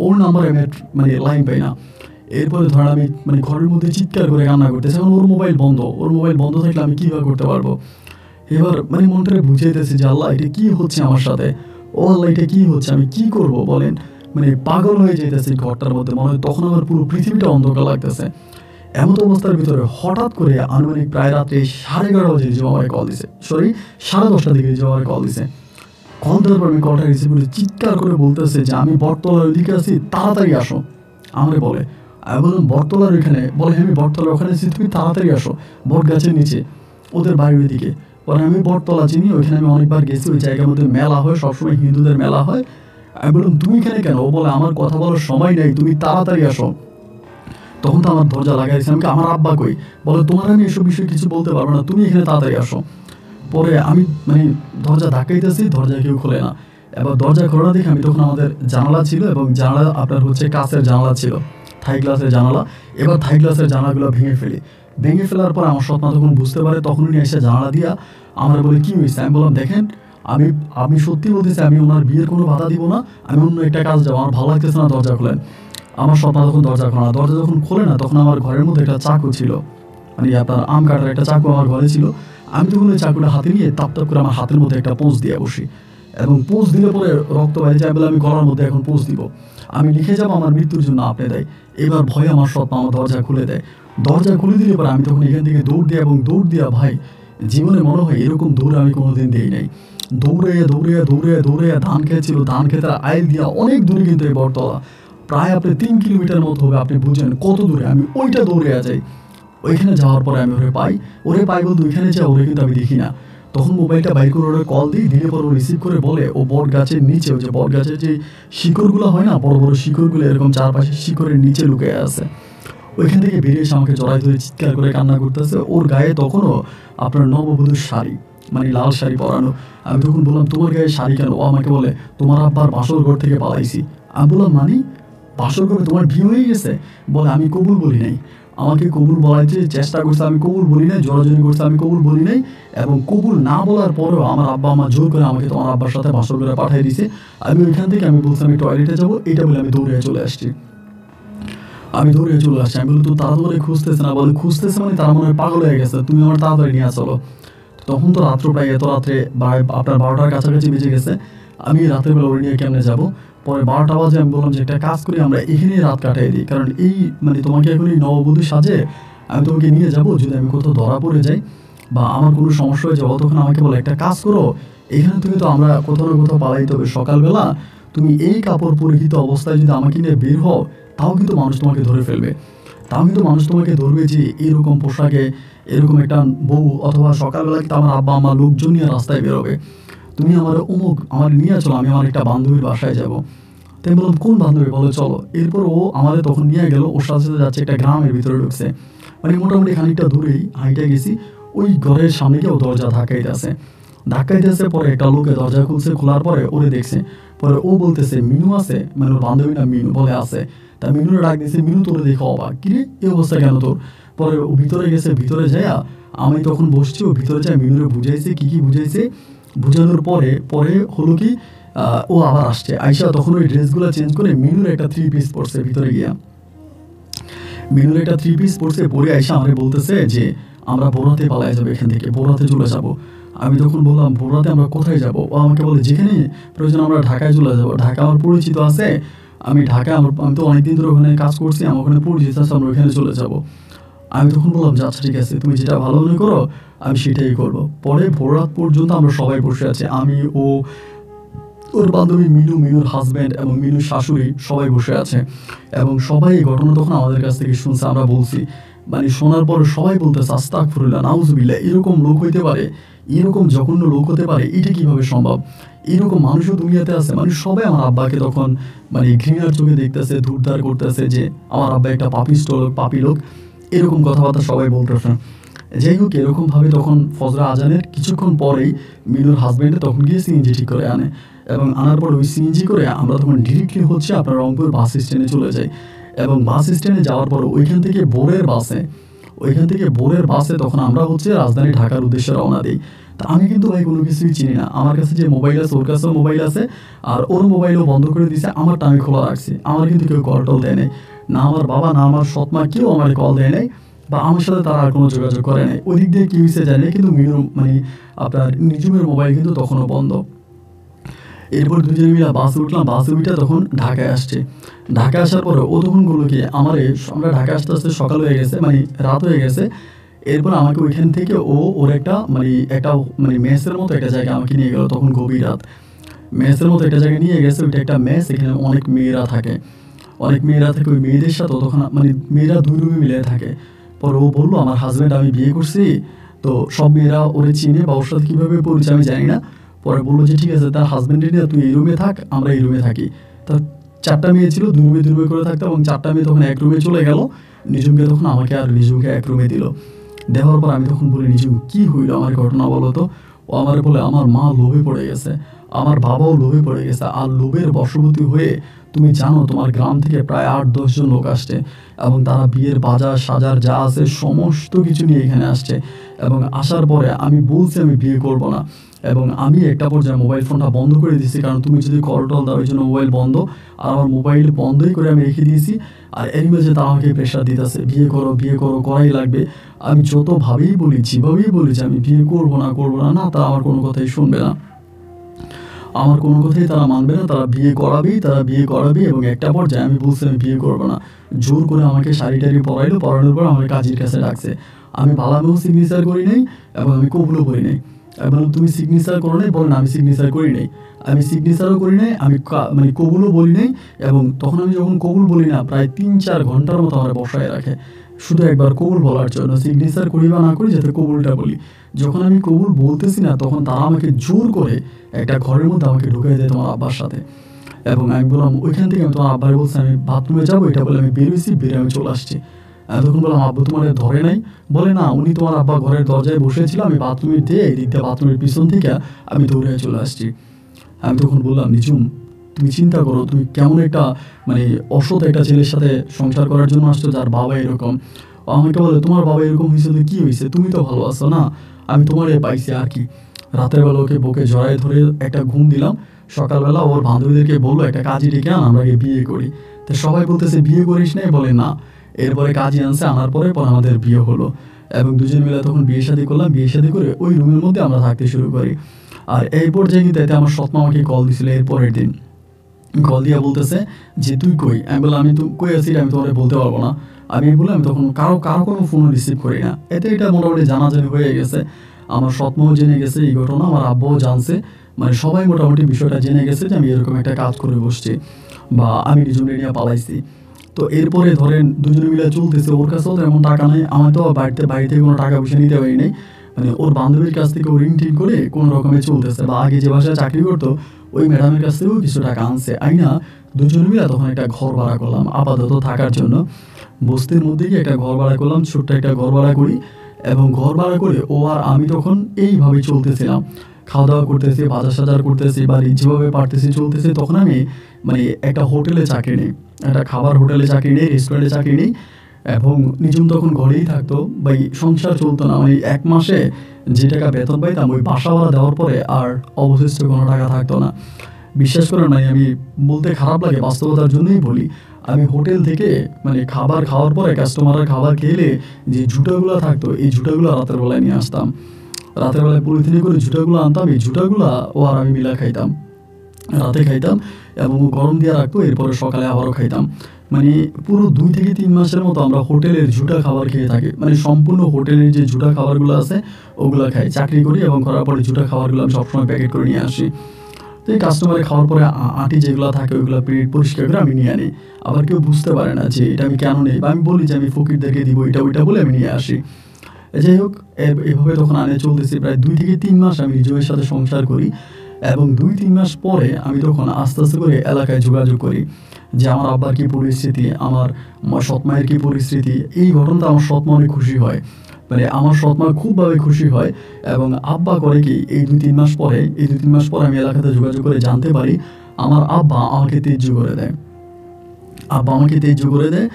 S1: ওর নাম্বারে আমি লাইন পাই না। এরপরে ধরেন আমি ঘরের মধ্যে চিৎকার করে কান্না করতেছে, এখন ওর মোবাইল বন্ধ থাকলে আমি কীভাবে করতে পারবো। এবার মনটাকে বুঝাইতেছে যে আল্লাহ এটা কী হচ্ছে আমার সাথে, ও আল্লাহ এটা কী হচ্ছে, আমি কী করব বলেন। পাগল হয়ে যেতেছে ঘরটার মধ্যে, মনে হয় তখন আমার পুরো পৃথিবীটা অন্ধকার লাগতেছে। এমন অবস্থার ভিতরে হঠাৎ করে আনুমানিক প্রায় রাত্রে 11:30 বাজে রিজু আমাকে কল দিছে, 10:30 দিকে রিজু আমাকে কল দিছে। কল দেওয়ার পর আমি কলটা রিসিভ করে চিৎকার করে বলতেছে যে আমি বটতলার ওইদিকে আছি, তাড়াতাড়ি আসো। আমারে বলে, আমি বললাম বটতলার ওইখানে? বলে আমি বটতলার ওখানে আছি, তুমি তাড়াতাড়ি আসো বট গাছের নিচে, ওদের বাড়ির ওইদিকে। পরে আমি বটতলা চিনি, ওইখানে আমি অনেকবার গেছি, ওই জায়গার মধ্যে মেলা হয়, সবসময় হিন্দুদের মেলা হয়। আমি বললাম তুমি এখানে কেন? ও বলে আমার কথা বলার সময় নেই, তুমি তাড়াতাড়ি আসো। তখন তো আমার দরজা লাগাইছে, আমাকে আমার আব্বা কই? বলে তোমার আমি এসব বিষয়ে কিছু বলতে পারবো না, তুমি এখানে তাড়াতাড়ি আসো। পরে আমি দরজা ধাক্কাইতেছি, দরজা কেউ খোলে না। এবার দরজা খোলা দেখে আমি তখন, আমাদের জানালা ছিল এবং জানালা আপনার হচ্ছে কাঁচের জানালা ছিল, থাই গ্লাসের জানালা। এবার থাই গ্লাসের জানালাগুলো ভেঙে ফেলার পর আমার সৎমা তখন বুঝতে পারে, তখন উনি এসে জানালা দিয়া আমার বলে কী হয়েছে। আমি বললাম দেখেন আমি সত্যি বলতেছি, আমি ওনার বিয়ের কোনো বাধা দিব না, আমি অন্য একটা কাজ যাবো, আমার ভালো লাগতেছে না, দরজা খোলেন। আমার সৎমা তখন দরজা খোলে না, দরজা যখন খোলে না তখন আমার ঘরের মধ্যে একটা চাকু ছিল, আপনার আম কাটার একটা চাকু আমার ঘরে ছিল। আমি তখন ওই চাকুটা হাতে নিয়ে তাপ করে আমার হাতের মধ্যে একটা পোঁচ দিয়ে বসি, এবং পোঁচ দিলে পরে রক্ত বাইরে যায় বলে আমি গলার মধ্যে এখন পোঁচ দিব, আমি লিখে যাবো আমার মৃত্যুর জন্য আপনি দেয়। এবার ভয়ে আমার সৎমা আমার দরজা খুলে দেয়। দরজা খুলে দিলে পরে আমি তখন এখান থেকে দৌড় দিই, এবং দৌড় দিয়া ভাই জীবনে মনে হয় এরকম দৌড় আমি কোনোদিন দিই নাই। দৌড়ে ধান খেয়েছিল, ধান খেতে আইল দিয়া অনেক দূরে, কিন্তু এই বটতলা প্রায় আপনি 3 কিলোমিটার মতো হবে, আপনি বুঝেন কত দূরে। আমি ওইটা দৌড়ে যাই, ওইখানে যাওয়ার পরে আমি ওরে পাই বলতে ওইখানে যাই, ওরে কিন্তু আমি দেখি না। তখন মোবাইলটা বাইর করে ওরে কল দিই, দিলে পর ও রিসিভ করে বলে ও বট গাছের নিচে, ওই যে বট গাছের যে শিকড়গুলো হয় না, বড় বড় শিকড়গুলো এরকম চারপাশে শিকড়ের নিচে লুকিয়ে আছে, ওইখান থেকে বেরিয়ে এসে আমাকে জড়াই ধরে চিৎকার করে কান্না করতেছে। ওর গায়ে তখনও আপনার নববধূর শাড়ি, লাল শাড়ি পরানো। আমি তখন বললাম তোমার গায়ে শাড়ি কেন? ও আমাকে বলে তোমার আব্বার বাসর ঘর থেকে পালাইছি। আমি বললাম বাসর ঘরে তোমার বিয়ে হয়ে গেছে? বলে আমি কবুল বলি নাই, আমাকে কবুল বলাইতে চেষ্টা করছে, আমি কবুল বলি নাই, জোরাজোরি করছে, আমি কবুল বলি নাই, এবং কবুল না বলার পরেও আমার আব্বা আমার জোর করে আমাকে তোমার আব্বার সাথে বাসর ঘরে পাঠিয়ে দিছে। আমি ওইখান থেকে আমি বলছি আমি টয়লেটে যাবো, এটা বলে আমি দৌড়ে চলে আসছি। আমি বলি তো তাড়াতাড়ি খুঁজতেছে না? বলে খুঁজতেছে তারা মনে হয় পাগল হয়ে গেছে, তুমি আমার তাড়াতাড়ি নিয়ে চলো। তখন তো রাত্র প্রায় এত রাত্রে আপনার 12টার কাছাকাছি বেজে গেছে, আমি রাতের বেলা ওই নিয়ে কেমনে যাবো। পরে 12টা বাজে আমি বললাম যে একটা কাজ করি, আমরা এখানেই রাত কাটাই দিই, কারণ এই তোমাকে এখন এই নববধূ সাজে আমি তোমাকে নিয়ে যাবো, যদি আমি কোথাও ধরা পড়ে যাই বা আমার কোনো সমস্যা হয়ে যাবো, তখন আমাকে বলে একটা কাজ করো, এখানে তুমি তো আমরা কোথাও না কোথাও পালাইতে হবে, সকালবেলা তুমি এই কাপড় পরিহিত অবস্থায় যদি আমাকে নিয়ে বের হও, তাও কিন্তু মানুষ তোমাকে ধরে ফেলবে, ধরবে যে এরকম পোশাকে এরকম একটা বউ, অথবা সকালবেলা কিন্তু আমার আব্বা আমার লোকজন নিয়ে রাস্তায় বেরোবে, তুমি আমার নিয়ে চলো, আমি আমার একটা বান্ধবীর বাসায় যাবো। তাই বললাম কোন বান্ধবী? বলে চলো। এরপর ও আমাদের তখন নিয়ে গেল, ওর সাথে সাথে যাচ্ছে একটা গ্রামের ভিতরে ঢুকছে, মোটামুটি খানিকটা দূরেই হাইটে গেছি, ওই ঘরের সামনে গিয়ে ও দরজা ধাক্কাইতেছে। পরে একটা লোকে দরজা খুলছে, খোলার পরে ওরে দেখছে। পরে ও বলতেছে মিনু আছে, ওর বান্ধবী না মিনু, বলে আছে। তা মিনুরে ডাক দিয়েছে, মিনু তোরে দেখে অবাক, কিরে এই অবস্থা কেন তোর? পরে ও ভিতরে গেছে, ভিতরে যাইয়া আমি তখন বসছি, ও ভিতরে যায় মিনুরে বুঝাইছে কি বুঝাইছে। বুঝানোর পরে হলো কি, ও আবার আসছে, আইসা তখন ওই ড্রেসগুলো চেঞ্জ করে মিনুর একটা 3 পিস পরছে, ভিতরে গিয়া মিনুর একটা 3 পিস পরছে, পরে আইসা আমাকে বলতেছে যে আমরা বোরাতে পালাই যাবো, এখান থেকে বোরাতে চলে যাবো। আমি তখন বললাম বোরাতে আমরা কোথায় যাবো? ও আমাকে বলে যেখানে প্রয়োজন আমরা ঢাকায় চলে যাবো, ঢাকা আমার পরিচিত আছে, আমি তো অনেকদিন ধরে ওখানে কাজ করছি, আমার ওখানে পরিচিত আছে, আমরা ওখানে চলে যাবো। আমি তখন বললাম যে আচ্ছা ঠিক আছে, তুমি যেটা ভালো মনে করো আমি সেটাই করবো। পরে ভোর রাত পর্যন্ত আমরা সবাই বসে আছি, আমি, ও, ওর বান্ধবী মিনু, মিনুর হাজব্যান্ড এবং মিনুর শাশুড়ি সবাই বসে আছে। এবং সবাই এই ঘটনা তখন আমাদের কাছ থেকে শুনছে, আমরা বলছি, মানে শোনার পর সবাই বলতেছে আস্তাগফিরুল্লাহ, নাউজুবিল্লাহ, এরকম লোক হইতে পারে, এরকম জঘন্য লোক হতে পারে, এটা কিভাবে সম্ভব, এরকম মানুষও দুনিয়াতে আছে। মানে সবাই আমার আব্বাকে তখন মানে ঘৃণার চোখে দেখতেছে, ধুরধার করতেছে যে আমার আব্বা একটা পাপিষ্ট লোক, পাপি লোক, এরকম কথাবার্তা সবাই বলতেছে। যাই হোক, এরকমভাবে তখন ফজর আজানের কিছুক্ষণ পরেই মিনুর হাজব্যান্ডে তখন গিয়ে সিএনজি ঠিক করে আনে, এবং আনার পর ওই সিএনজি করে আমরা তখন ডিরেক্টলি হচ্ছে আপনার রংপুর বাস স্ট্যান্ডে চলে যাই। এবং বাস স্ট্যান্ডে যাওয়ার পর ওইখান থেকে ভোরের বাসে তখন আমরা হচ্ছে রাজধানী ঢাকার উদ্দেশ্যে রওনা দিই। তা আমি কিন্তু ভাই কোনো কিছুই চিনি না, আমার কাছে যে মোবাইল আছে ওর কাছেও মোবাইল আছে, আর ওর মোবাইলও বন্ধ করে দিয়েছে, আমারটা আমি খোলা রাখছি। আমার কিন্তু কেউ কল টল দেয় নাই, না আমার বাবা না আমার সৎমা, কেউ আমার কল দেয় নাই বা আমার সাথে তারা আর কোনো যোগাযোগ করে নাই। ওই দিক দিয়ে কী হয়েছে জানি না, কিন্তু মিনুর মানে আপনার নিজুমের মোবাইল কিন্তু তখনও বন্ধ। এরপর দুজনে মিলে বাসে উঠলাম, বাসে উঠে তখন ঢাকায় আসছে। ঢাকায় আসার পরে ও তখন বললো কি আমরা ঢাকা আসতে আসতে সকাল হয়ে গেছে, মানে রাত হয়ে গেছে। এরপর আমাকে ওইখান থেকে ওর একটা মেসের মতো একটা জায়গায় আমাকে নিয়ে গেলো, তখন গভীর রাত। মেসের মতো একটা জায়গায় নিয়ে গেছে, ওইটা একটা মেস, এখানে অনেক মেয়েরা থাকে, ওই মেয়েদের সাথে তখন মানে মেয়েরা দুই রুমে মিলে থাকে। পরে ও বললো আমার হাজব্যান্ড আমি বিয়ে করছি, তো সব মেয়েরা ওরে চিনে বা ওর সাথে কীভাবে পরিচয় আমি জানি না। পরে বললো যে ঠিক আছে, তার হাজব্যান্ডের নিয়ে তুই এই রুমে থাক, আমরা এই রুমে থাকি। তার 4টা মেয়ে ছিল, দুই রুমে করে থাকতো, এবং 4টা মেয়ে তখন এক রুমে চলে গেল। নিজুমকে তখন আমাকে আর নিজুমকে এক রুমে দিল। দেওয়ার পর আমি তখন বলি, নিজুম কী হইলো, আমার ঘটনা বলো তো। ও আমার বলে আমার মা লোভে পড়ে গেছে, আমার বাবাও লোভে পড়ে গেছে, আর লোভের বশবর্তী হয়ে তুমি জানো তোমার গ্রাম থেকে প্রায় 8-10 জন লোক আসছে, এবং তারা বিয়ের বাজার সাজার যা আছে সমস্ত কিছু নিয়ে এখানে আসছে। এবং আসার পরে আমি বলছি আমি বিয়ে করব না, এবং আমি একটা পর্যায়ে মোবাইল ফোনটা বন্ধ করে দিয়েছি, কারণ তুমি যদি কল টল দাও ওই জন্য মোবাইল বন্ধ। আর আমার মোবাইল বন্ধই করে আমি রেখে দিয়েছি। আর এর মাঝে তারা আমাকে প্রেশার দিতেছে, বিয়ে করো, করাই লাগবে। আমি যতভাবেই বলি, যেভাবেই বলি যে আমি বিয়ে করবো না, না, তারা আমার কোনো কথাই শুনবে না, আমার কোনো কথাই তারা মানবে না, তারা বিয়ে করাবেই। এবং একটা পর্যায়ে আমি বলছি আমি বিয়ে করবো না, জোর করে আমাকে শাড়ি টাড়ি পরানোর পর আমাকে কাজীর কাছে ডাকছে। আমি বালামেও সিগনেচার করি নাই, এবং আমি কবুলও করি নাই। আমি বললাম তুমি সিগনেচার করো নাই, বলেন আমি সিগনেচার করি নাই। আমি সিগনেচারও করি নাই, আমি কবুলও বলি নাই। এবং তখন আমি যখন কবুল বলি না, প্রায় 3-4 ঘন্টার মতো আমার বসায় রাখে, শুধু একবার কবুল বলার জন্য, সিগনেচার করি বা না করি, যাতে কবুলটা বলি। যখন আমি কবুল বলতেছি না, তখন তারা আমাকে জোর করে একটা ঘরের মধ্যে আমাকে ঢুকিয়ে দেয় তোমার আব্বার সাথে। এবং আমি বললাম ওইখান থেকে আমি তোমার আব্বার বলছি আমি বাথরুমে যাবো, এটা বলে আমি বেরোইছি, বেরিয়ে আমি চলে আসছি। আমি তখন বললাম আব্বু তোমার ধরে নাই, বলে না, উনি তোমার আব্বা ঘরের দরজায় বসেছিল, আমি বাথরুমের দিয়ে এদিক দিয়ে বাথরুমের পিছন থেকে আমি দৌড়ে চলে আসছি। আমি তখন বললাম নিজুম তুমি চিন্তা করো, তুমি কেমন একটা অসৎ একটা ছেলের সাথে সংসার করার জন্য আসছো, যার বাবা এরকম। আমাকে বলে তোমার বাবা এরকম হয়েছে তো কী হয়েছে, তুমি তো ভালো আছো না, আমি তোমারে পাইছি আর কি। রাতের বেলা ওকে বুকে জড়ায় ধরে একটা ঘুম দিলাম। সকালবেলা ওর বান্ধবীদেরকে বললো একটা কাজী ডেকে আন, আমরা বিয়ে করি। তো সবাই বলতেছে বিয়ে করিস নাই, বলে না। এরপরে কাজী আনছে, আনার পরে আমাদের বিয়ে হলো, এবং দুজন মিলে তখন বিয়ে শাদী করলাম। বিয়ে শাদী করে ওই রুমের মধ্যে আমরা থাকতে শুরু করি। আর এই পর্যায়ে কিন্তু এতে আমার সৎমা আমাকে কল দিছিল এর পরের দিন। কল দিয়া বলতেছে যে তুই কই। আমি বললাম আমি তো কই আছি, আমি তোমার বলতে পারবো না। আমি বললাম আমি তখন কারো কোনো ফোন রিসিভ করি না। এতে এটা মোটামুটি জানাজানি হয়ে গেছে, আমার সৎমাও জেনে গেছে এই ঘটনা, আমার আব্বুও জানছে, সবাই মোটামুটি বিষয়টা জেনে গেছে যে আমি এরকম একটা কাজ করে বসছি বা আমি নিজনে নিয়ে পালাইছি। তো এরপরে ধরেন দুজনে মিলে চলতেছে, ওর কাছেও তো এমন টাকা নেই, আমার তো বাড়ি থেকে কোনো টাকা পয়সা নিতে পারি নাই। ওর বান্ধবীর কাছ থেকে ও ঋণ টিন করে কোনো রকমে চলতেছে, বা আগে যে বাসায় চাকরি করতো ওই ম্যাডামের কাছ থেকেও কিছু টাকা আনছে। আইনা দুজনে মিলে তখন একটা ঘর ভাড়া করলাম আপাতত থাকার জন্য। বস্তির মধ্যে গিয়ে একটা ঘর ভাড়া করলাম, ছোট্ট একটা ঘর ভাড়া করি। এবং ঘর ভাড়া করে ও আর আমি তখন এইভাবেই চলতেছিলাম, খাওয়া দাওয়া করতেছি, বাজার সাজার করতেছি, বাড়ি যেভাবে পারতেছি চলতেছি। তখন আমি একটা হোটেলে চাকরি নিই, একটা খাবার হোটেলে চাকরি নিই, রেস্টুরেন্টে চাকরি নিই। এবং নিজুম তখন ঘরেই থাকতো, সংসার চলতো না। 1 মাসে যে টাকা বেতন পাইতাম ওই বাসা ভাড়া দেওয়ার পরে আর অবশিষ্ট কোনো টাকা থাকতো না। বিশ্বাস করে নাই, আমি বলতে খারাপ লাগে, বাস্তবতার জন্যই বলি। আমি হোটেল থেকে খাবার খাওয়ার পরে কাস্টমাররা খাবার খেলে যে ঝুটাগুলো থাকতো, এই ঝুটাগুলো রাতের বেলায় নিয়ে আসতাম। রাতের বেলায় পলিথিনে করে ঝুটাগুলো আনতাম, এই ঝুটাগুলো ও আর আমি মিলা খাইতাম, রাতে খাইতাম, এবং ও গরম দিয়ে রাখতো, এরপরে সকালে আবারও খাইতাম। মানে পুরো 2 থেকে 3 মাসের মতো আমরা হোটেলের ঝুটা খাবার খেয়ে থাকি, মানে সম্পূর্ণ হোটেলের যে ঝুটা খাবারগুলো আছে ওগুলো খাই। চাকরি করি এবং করার পরে ঝুটা খাবারগুলো আমি সবসময় প্যাকেট করে নিয়ে আসি। তো এই কাস্টমারে খাওয়ার পরে আঁটি যেগুলো থাকে ওইগুলো পেট পরিষ্কার করে আমি নিয়ে আনি। আবার কেউ বুঝতে পারে না যে এটা আমি কেন নেই, বা আমি বলি যে আমি ফকিরদেরকে দিব এটা ওইটা বলে আমি নিয়ে আসি। যাই হোক, এভাবে তখন আনে চলতেছি প্রায় 2 থেকে 3 মাস আমি নিজের সাথে সংসার করি। এবং 2-3 মাস পরে আমি তখন আস্তে আস্তে করে এলাকায় যোগাযোগ করি যে আমার আব্বার কী পরিস্থিতি, আমার সৎ মায়ের কী পরিস্থিতি। এই ঘটনাতে আমার সৎ মা অনেক খুশি হয়, মানে আমার সৎ মা খুবভাবে খুশি হয়। এবং আব্বা করে কি এই 2-3 মাস পরে আমি এলাকাতে যোগাযোগ করে জানতে পারি আমার আব্বা আমাকে ত্যায্য করে দেয়।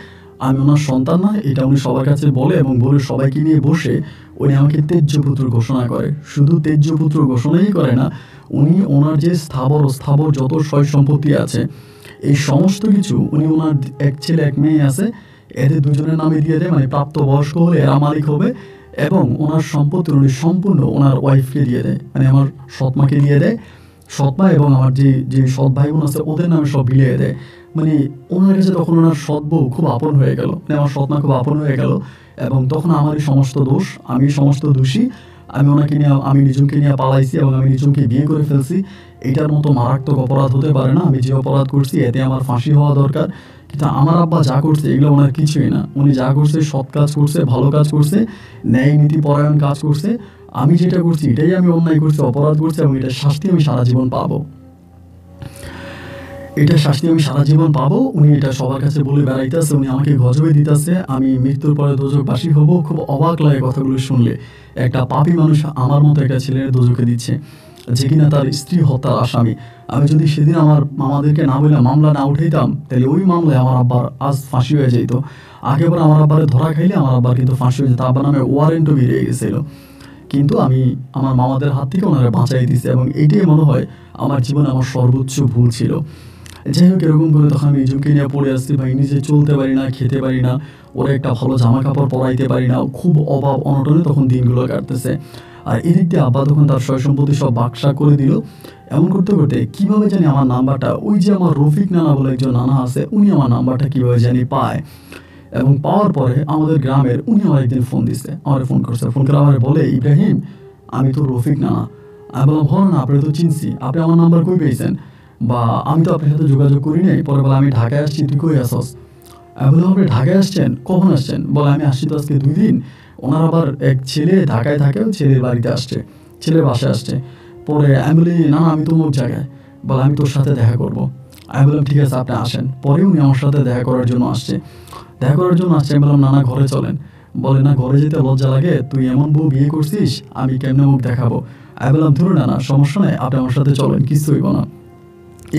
S1: আমি ওনার সন্তান না, এটা উনি সবার কাছে বলে এবং বলে সবাইকে নিয়ে বসে উনি আমাকে ত্যায্য পুত্র ঘোষণা করে। শুধু ত্যায্য পুত্র ঘোষণাই করে না, উনি ওনার যে স্থাবর যত সয় সম্পত্তি আছে এই সমস্ত কিছু উনি ওনার এক ছেলে এক মেয়ে আছে এদের দুজনের নামে দিয়ে দেয়, মানে প্রাপ্তবয়স্ক হলে এরা মালিক হবে। এবং ওনার সম্পত্তি উনি সম্পূর্ণ ওনার ওয়াইফকে দিয়ে দেয়, মানে আমার সৎমাকে দিয়ে দেয়। সৎমা এবং আমার যে সৎ ভাই বোন আছে ওদের নামে সব বিলিয়ে দেয়। মানে ওনার কাছে তখন ওনার সৎ বউ খুব আপন হয়ে গেল, মানে আমার সৎমা খুব আপন হয়ে গেল। এবং তখন আমারই সমস্ত দোষ, আমি সমস্ত দোষী। আমি নিজমকে নিয়ে পালাইছি এবং আমি নিজমকে বিয়ে করে ফেলছি। এটার মতো মারাত্মক অপরাধ হতে পারে না। আমি যে অপরাধ করছি এতে আমার ফাঁসি হওয়া দরকার। কিন্তু আমার আব্বা যা করছে এগুলো ওনার কিছুই না। উনি যা করছে সৎ কাজ করছে, ভালো কাজ করছে, ন্যায় নীতি পরায়ণ কাজ করছে। আমি যেটা করছি এটাই আমি অন্যায় করছি, অপরাধ করছি, এবং এটার শাস্তি আমি সারা জীবন পাবো। উনি এটা সবার কাছে বলে বেড়াইতেছে, উনি আমাকে গজবে দিতেছে, আমি মৃত্যুর পরে দোজখবাসী হব। খুব অবাক লাগে কথাগুলো শুনলে। একটা পাপী মানুষ আমার মতো একটা ছেলের দোজখে দিচ্ছে, যে কিনা তার স্ত্রী হত্যার আসামি। আমি যদি সেদিন আমার মামাদেরকে না বলে মামলা না উঠাইতাম তাহলে ওই মামলায় আমার আব্বার আজ ফাঁসি হয়ে যেত। আগেবার আমার আব্বারে ধরা খাইলে আমার আব্বার কিন্তু ফাঁসি হয়ে যেত, আব্বার নামে ওয়ারেন্টও বেরিয়ে গেছিল। কিন্তু আমি আমার মামাদের হাত থেকে ওনারা বাঁচাই দিয়েছি, এবং এইটাই মনে হয় আমার জীবনে আমার সর্বোচ্চ ভুল ছিল। যাই হোক, এরকম করে তখন আমি নিজমকে নিয়ে পড়ে আসছি ভাই, নিজে চলতে পারি না, খেতে পারি না, ওরা একটা ভালো জামা কাপড় পরাইতে পারি না, খুব অভাব অনটনে তখন দিনগুলো কাটতেছে। আর এদিক দিয়ে আব্বা তখন তার সয় সম্পত্তি সব বাক্সা করে দিল। এমন করতে করতে কীভাবে জানি আমার নাম্বারটা, ওই যে আমার রফিক নানা বলে একজন নানা আছে, উনি আমার নাম্বারটা কীভাবে জানি পায়। এবং পাওয়ার পরে আমাদের গ্রামের উনি আমার একদিন ফোন করছে, ফোন করে আমার বলে, ইব্রাহিম আমি তো রফিক নানা। আমি বললাম হল না, আপনি তো চিনছি, আপনি আমার নাম্বার কই পেয়েছেন, বা আমি তো আপনার সাথে যোগাযোগ করি নাই। পরে বলে আমি ঢাকায় আসছি, তুই কই আসস? আমি বললাম আপনি ঢাকায় আসছেন, কখন আসছেন? বলে আমি আসছি তো আজকে 2 দিন। ওনার আবার এক ছেলে ঢাকায় থাকে, ছেলের বাড়িতে আসছে, ছেলের বাসায় আসছে। পরে আমি বলি না আমি তো অমুক জায়গায়। বলে আমি তোর সাথে দেখা করবো। আমি বললাম ঠিক আছে আপনি আসেন। পরে উনি আমার সাথে দেখা করার জন্য আসছে। আমি বললাম নানা ঘরে চলেন। বলে না, ঘরে যেতে লজ্জা লাগে, তুই এমন বউ বিয়ে করছিস, আমি কেমনে মুখ দেখাবো? আমি বললাম ধরুন নানা, সমস্যা নেই, আপনি আমার সাথে চলেন, কিছু হইব না।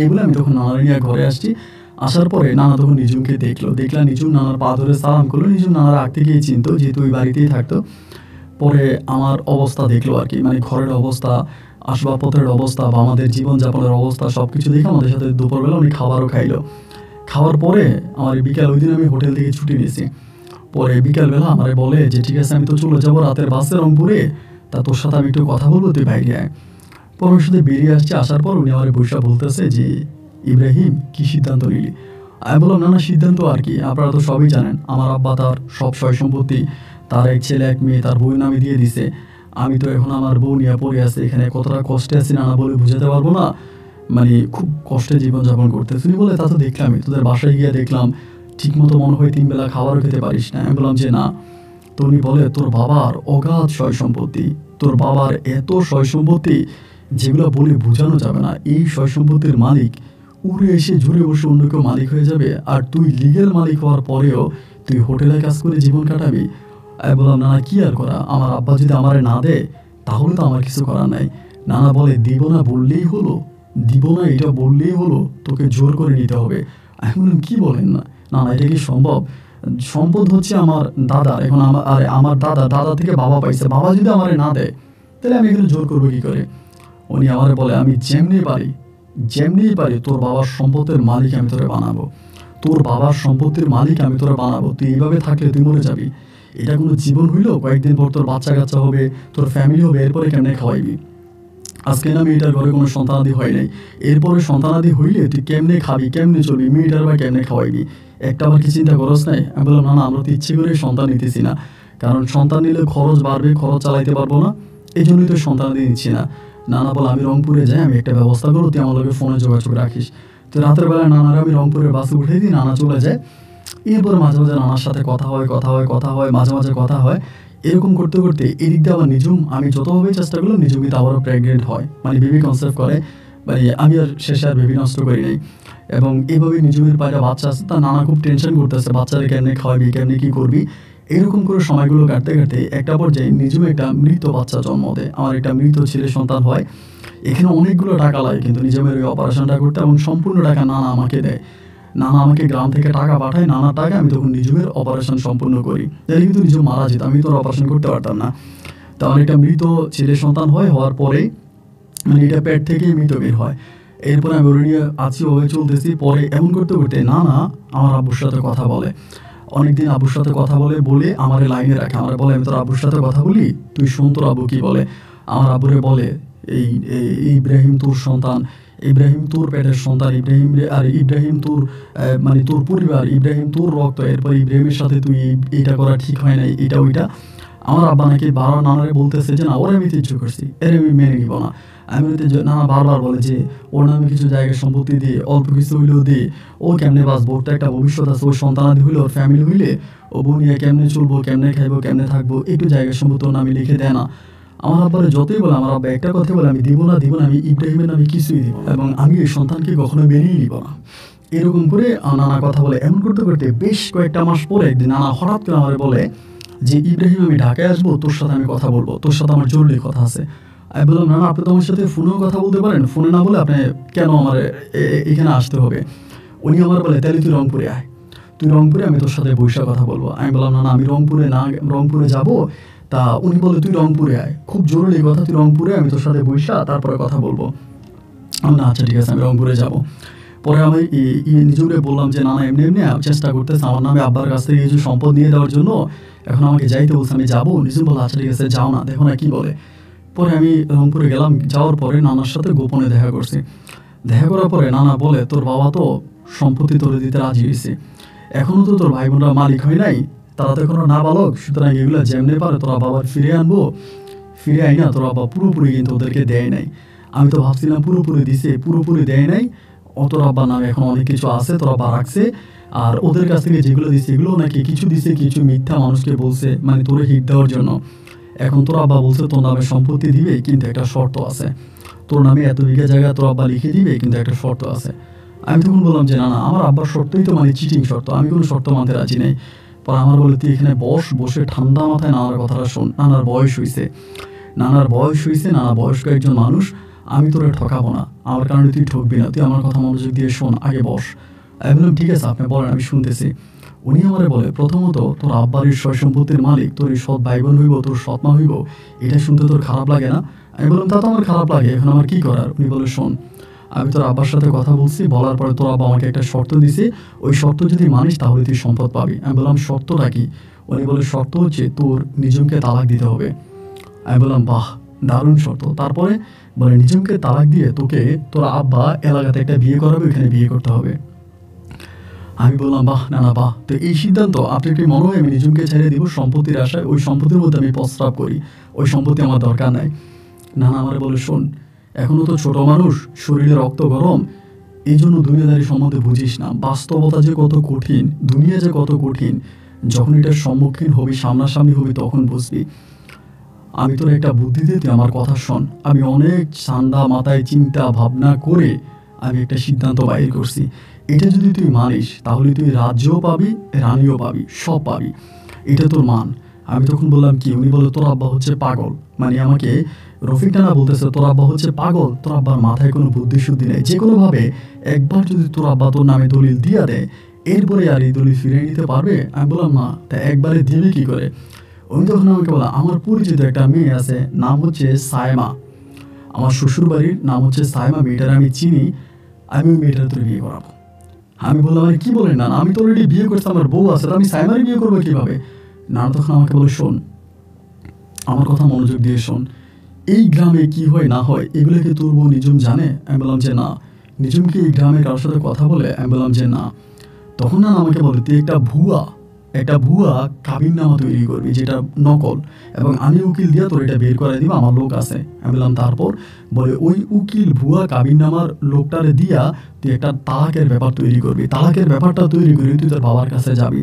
S1: এইগুলো আমি তখন নানার নিয়ে ঘরে আসছি। আসার পরে নানা তখন নিজুমকে দেখলাম নিজুম নানার পা ধরে সালাম করলো। নিজুম নানার আগ থেকেই চিনতো, যেহেতু ওই বাড়িতেই থাকতো। পরে আমার অবস্থা দেখলো আর কি, মানে ঘরের অবস্থা, আসবাবপত্রের অবস্থা বা আমাদের জীবনযাপনের অবস্থা সব কিছু দেখে আমাদের সাথে দুপুরবেলা উনি খাবারও খাইলো। খাওয়ার পরে আমার বিকাল, ওই দিন আমি হোটেল থেকে ছুটি নিয়েছি। পরে বিকালবেলা আমার বলে যে ঠিক আছে আমি তো চলে যাবো রাতের বাসে রংপুরে, তা তোর সাথে আমি একটু কথা বলবো, তুই বাইরে আয়। পরে ওর সাথে বেরিয়ে আসছে। আসার পর উনি আমার বৈশা বলতেছে যে ইব্রাহিম কি সিদ্ধান্ত নিলি? আমি বললাম না সিদ্ধান্ত আর কি, আপনারা তো সবই জানেন, আমার আব্বা তার সব সয় সম্পত্তি তার এক ছেলে এক মেয়ে তার বউয়ের নামে দিয়ে দিছে। আমি তো এখন আমার বউ নিয়ে পড়ে আছে, এখানে কতটা কষ্টে আছি নানা বলে বুঝাতে পারবো না, মানে খুব কষ্টে জীবনযাপন করতেছে। উনি বলে তা তো দেখলামই, তোদের বাসায় গিয়ে দেখলাম ঠিকমতো মনে হয় 3 বেলা খাবারও খেতে পারিস না। আমি বললাম যে না। তো উনি বলে তোর বাবার অগাধ সয় সম্পত্তি, তোর বাবার এত সয় সম্পত্তি যেগুলো বলে বোঝানো যাবে না। এই সয় সম্পত্তির মালিক উড়ে এসে ঝুড়ে বসে অন্য কেউ মালিক হয়ে যাবে, আর তুই লিগেল মালিক হওয়ার পরেও তুই হোটেলে কাজ করে জীবন কাটাবি। আমি বললাম নানা কি আর করা, আমার আব্বা যদি আমারে না দেয় তাহলে তো আমার কিছু করার নাই। নানা বলে দিব না বললেই হলো, দিব না এটা বললেই হলো, তোকে জোর করে নিতে হবে। আমি বললাম কি বলেন না নানা, এটা কি সম্ভব? সম্পদ হচ্ছে আমার দাদা, এখন আমার দাদা থেকে বাবা পাইছে, বাবা যদি আমারে না দেয় তাহলে আমি এখানে জোর করবো কি করে? উনি আমার বলে আমি যেমনি পারি তোর বাবার সম্পত্তির মালিক আমি তোরে বানাবো, তোর বাবার সম্পত্তির মালিক আমি তোরে বানাবো। তুই এইভাবে থাকলে তুই মরে যাবি, এটা কোনো জীবন হইলো? কয়েকদিন পর তোর বাচ্চা কাচ্চা হবে, তোর ফ্যামিলি হবে, এরপরে কেমনে খাওয়াইবি? আজকে না মেয়েটার ঘরে কোনো সন্তানাদি হয় নাই, এরপরে সন্তানাদি হইলে তুই কেমনে খাবি, কেমনে চলবি, মেয়েটার বা কেমনে খাওয়াইবি? একটা আবার কি চিন্তা করস নাই? আমি বললাম, না না, আমরা তো ইচ্ছে করে সন্তান নিতেছি না, কারণ সন্তান নিলে খরচ বাড়বে, খরচ চালাইতে পারবো না, এই জন্যই তো সন্তান দিয়ে নিচ্ছি না। নানা বলে, আমি রংপুরে যাই, আমি একটা ব্যবস্থা করবো, তুই আমার লগে ফোনে যোগাযোগ রাখিস। তো রাতের বেলায় নানার আমি রংপুরের বাসে উঠে দিই, নানা চলে যায়। এরপরে মাঝে মাঝে নানার সাথে কথা হয়, মাঝে মাঝে কথা হয়। এরকম করতে করতে এদিক দিয়ে আবার নিজুম, আমি যতভাবে চেষ্টা করলাম, নিজুম কিন্তু আবারও প্রেগনেন্ট হয়, মানে বেবি কনসেপ্ট করে। মানে আমি আর শেষে আর বেবি নষ্ট করি নাই। এবং এইভাবে নিজুমের পায়রা বাচ্চা আছে, তার নানা খুব টেনশন করতেছে, বাচ্চারা কেমনে খাওয়াবি, কেমনে কী করবি। এরকম করে সময়গুলো কাটতে কাটতে একটা পর্যায়ে নিজুমে একটা মৃত বাচ্চা জন্ম দেয়, আমার একটা মৃত ছেলে সন্তান হয়। এখানে অনেকগুলো টাকা লাগে কিন্তু নিজুমের ওই অপারেশনটা করতে, এবং সম্পূর্ণ টাকা নানা আমাকে দেয়। নানা আমাকে গ্রাম থেকে টাকা পাঠায়, নানার টাকা আমি তখন নিজুমের অপারেশন সম্পূর্ণ করি। তাহলে কিন্তু নিজুম মারা যেত, আমি তো অপারেশন করতে পারতাম না। তো আমার একটা মৃত ছেলে সন্তান হওয়ার পরে, মানে এটা পেট থেকেই মৃত বের হয়। এরপরে আমি ওরা নিয়ে আছি, ওভাবে চলতেছি। পরে এমন করতে করতে নানা আমার আব্বুর সাথে কথা বলে, অনেকদিন আব্বুর সাথে কথা বলে আমার লাইনে রাখে। আমার বলে, আমি তোর আব্বুর সাথে কথা বলি, তুই শোন তোর আব্বু কী বলে। আমার আব্বুরে বলে, এই ইব্রাহিম তোর সন্তান, ইব্রাহিম তোর পেটের সন্তান, ইব্রাহিম তোর মানে তোর পরিবার, ইব্রাহিম তোর রক্ত, এরপর ইব্রাহিমের সাথে তুই এইটা করা ঠিক হয় নাই, এটা ওইটা। আমার আব্বা নাকি বারবার নানারে বলতেছে যে না, ওরা আমি ত্যায্য করছি, এর আমি মেনে নিব না। আমি নানা বারবার বলে যে ওর নামে কিছু জায়গায় সম্পত্তি দিয়ে, অল্প কিছু হইলেও দিয়ে, ও কেমনে বাঁচবো, ওর তো একটা ভবিষ্যৎ আছে, ওর সন্তানাদি হইলে, ওর ফ্যামিলি হইলে, ও বুনিয়া কেমনে চলবো, কেমনে খাইবো, কেমনে থাকবো, একটু জায়গায় সম্পত্তি ওর নামে লিখে দেয় না। আমার আব্বারে যতই বলে, আমার আব্বা একটা কথা বলে, আমি দিব না, আমি ইব্রাহিমের নামে কিছুই দিব, এবং আমি এই সন্তানকে কখনো মেনেই নিব না। এরকম করে নানা কথা বলে। এমন করতে করতে বেশ কয়েকটা মাস পরে একদিন নানা হঠাৎ করে আমার বলে যে, ইব্রাহিম আমি ঢাকায় আসবো, তোর সাথে আমি কথা বলবো, তোর সাথে আমার জরুরি কথা আছে। আমি বললাম, না না, আপনি তো আমার সাথে ফোনেও কথা বলতে পারেন, ফোনে না বলে আপনি কেন আমার এখানে আসতে হবে। উনি আমার বলে, তাহলে তুই রংপুরে আয়, তুই রংপুরে, আমি তোর সাথে বৈশা কথা বলবো। আমি বললাম, না না, আমি রংপুরে যাবো। তা উনি বলে, তুই রংপুরে আয়, খুব জরুরি কথা, তুই রংপুরে, আমি তোর সাথে বৈশা তারপরে কথা বলবো। আমি না, আচ্ছা ঠিক আছে, আমি রংপুরে যাবো। পরে আমি নিজেকে বললাম যে, না না, এমনি এমনি চেষ্টা করতেছে আমার নামে আব্বার কাছ থেকে কিছু সম্পদ নিয়ে দেওয়ার জন্য, এখন আমাকে যাইতে বলছে, আমি যাবো। নিজে বললো, আচ্ছা ঠিক আছে, যাও না, দেখো না কী বলে। পরে আমি রংপুরে গেলাম, যাওয়ার পরে নানার সাথে গোপনে দেখা করছি। দেখা করার পরে নানা বলে, তোর বাবা তো সম্পত্তি তোরে দিতে রাজি হয়েছে, এখনও তো তোর ভাই বোনরা মালিক হয় নাই, তারা তো এখনও নাবালক, সুতরাং এগুলো যেমনি পারে তোরা বাবার ফিরে আনবো, ফিরে আই না, তোর বাবা পুরোপুরি কিন্তু ওদেরকে দেয় নাই। আমি তো ভাবছিলাম পুরোপুরি দিছে, পুরোপুরি দেয় নাই। তোর আব্বার নামে এখন অনেক কিছু আছে, তোর আব্বা রাখছে, আর ওদের কাছ থেকে যেগুলো দিছে এগুলো নাকি কিছু দিছে, কিছু মিথ্যা মানুষকে বলছে, মানে তোরে হিট দেওয়ার জন্য। এখন তোর আব্বা বলছে তোর নামে সম্পত্তি দিবে, কিন্তু একটা শর্ত আছে, তোর নামে এত বিঘা জায়গা তোর আব্বা লিখে দিবে, কিন্তু একটা শর্ত আছে। আমি তখন বললাম যে, না না, আমার আব্বার শর্তই তো মানে চিটিং শর্ত, আমি কোনো শর্ত মানতে রাজি নেই। পরে আমার বলে, তুই এখানে বসে ঠান্ডা মাথায় নানার কথাটা শোন, নানার বয়স হয়েছে, নানা বয়স্ক একজন মানুষ, আমি তোরে ঠকাবো না, আমার কারণে তুই ঠকবি না, তুই আমার কথা মনোযোগ দিয়ে শোন, আগে বস। আমি বললাম, ঠিক আছে, আপনি বলেন, আমি শুনতেছি। উনি আমারে বলে, প্রথমত তোর আব্বার সয় সম্পত্তির মালিক তোর সৎ ভাই বোন হইব, তোর সৎ মা হইব, এটা শুনতে তোর খারাপ লাগে না? আমি বললাম, তা তো আমার খারাপ লাগে, এখন আমার কী করার? উনি বলে, শোন, আমি তোর আব্বার সাথে কথা বলছি, বলার পরে তোর আব্বা আমাকে একটা শর্ত দিছে, ওই শর্ত যদি মানিস তাহলে তুই সম্পদ পাবি। আমি বললাম, শর্তটা কি? উনি বলে, শর্ত হচ্ছে তোর নিজমকে তালাক দিতে হবে। আমি বললাম, বাহ, দারুণ শর্ত। তারপরে বলে, নিজমকে তালাক দিয়ে তোকে তোর আব্বা এলাকাতে একটা বিয়ে করাবে, ওইখানে বিয়ে করতে হবে। আমি বললাম, বাহ, না না, বাহ, তো এই সিদ্ধান্ত আপনার কি মনে হয় আমি নিজমকে ছেড়ে দিব সম্পত্তির আশায়? ওই সম্পত্তির মধ্যে আমি প্রস্রাব করি, ওই সম্পত্তি আমার দরকার নাই। নানা আমার বলে, শোন, এখনও তো ছোট মানুষ, শরীরে রক্ত গরম, এই জন্য দুনিয়াদারি সম্বন্ধে বুঝিস না, বাস্তবতা যে কত কঠিন, দুনিয়া যে কত কঠিন, যখন এটার সম্মুখীন হবি, সামনাসামনি হবি, তখন বুঝবি। আমি তোর একটা বুদ্ধি দিয়ে তুই আমার কথা শোন। আমি অনেক ঠান্ডা মাথায় চিন্তা ভাবনা করে আমি একটা সিদ্ধান্ত বাইর করছি, এটা যদি তুই মানিস তাহলে তুই রাজ্যও পাবি, রানীও পাবি, সব পাবি, এটা তোর মান। আমি তখন বললাম, কি? উনি বলে, তোর আব্বা হচ্ছে পাগল, মানে আমাকে রফিক টানা বলতেছে, তোর আব্বা হচ্ছে পাগল, তোর আব্বার মাথায় কোনো বুদ্ধি শুদ্ধি নেই, যে কোনোভাবে একবার যদি তোর আব্বা তোর নামে দলিল দিয়া দেয়, এরপরে আর এই দলিল ফিরে নিতে পারবে? আমি বললাম, না, তা একবারে দিবি কি করে? উনি তখন আমাকে বলা, আমার পরিচিত একটা মেয়ে আছে, নাম হচ্ছে সায়মা, আমার শ্বশুর বাড়ির নাম হচ্ছে সায়মা, মেয়েটার আমি চিনি, আমি ওই মেয়েটার তোর বিয়ে করাবো। আমি বললাম, আমি কি বলেন না, আমি তো অলরেডি বিয়ে করছি, আমার বউ আছে, আমি সায়মারই বিয়ে করবো কীভাবে? না, তখন আমাকে বলে, শোন, আমার কথা মনোযোগ দিয়ে শোন, এই গ্রামে কি হয় না হয় এগুলোকে তোর বউ নিজম জানে? আমি বললাম যে না। নিজম কি এই গ্রামে কারোর সাথে কথা বলে? আমি বললাম যে না। তখন নানা আমাকে বলে তুই একটা ভুয়া কাবিননামা তৈরি করবি যেটা নকল, এবং আমি উকিল দিয়ে তোর এটা বের করে দিব, আমার লোক আছে। আমি বললাম তারপর? বলে ওই উকিল ভুয়া কাবিননামার লোকটারে দিয়া তুই একটা তালাকের ব্যাপার তৈরি করবি, তালাকের ব্যাপারটা তৈরি করে তুই তোর বাবার কাছে যাবি,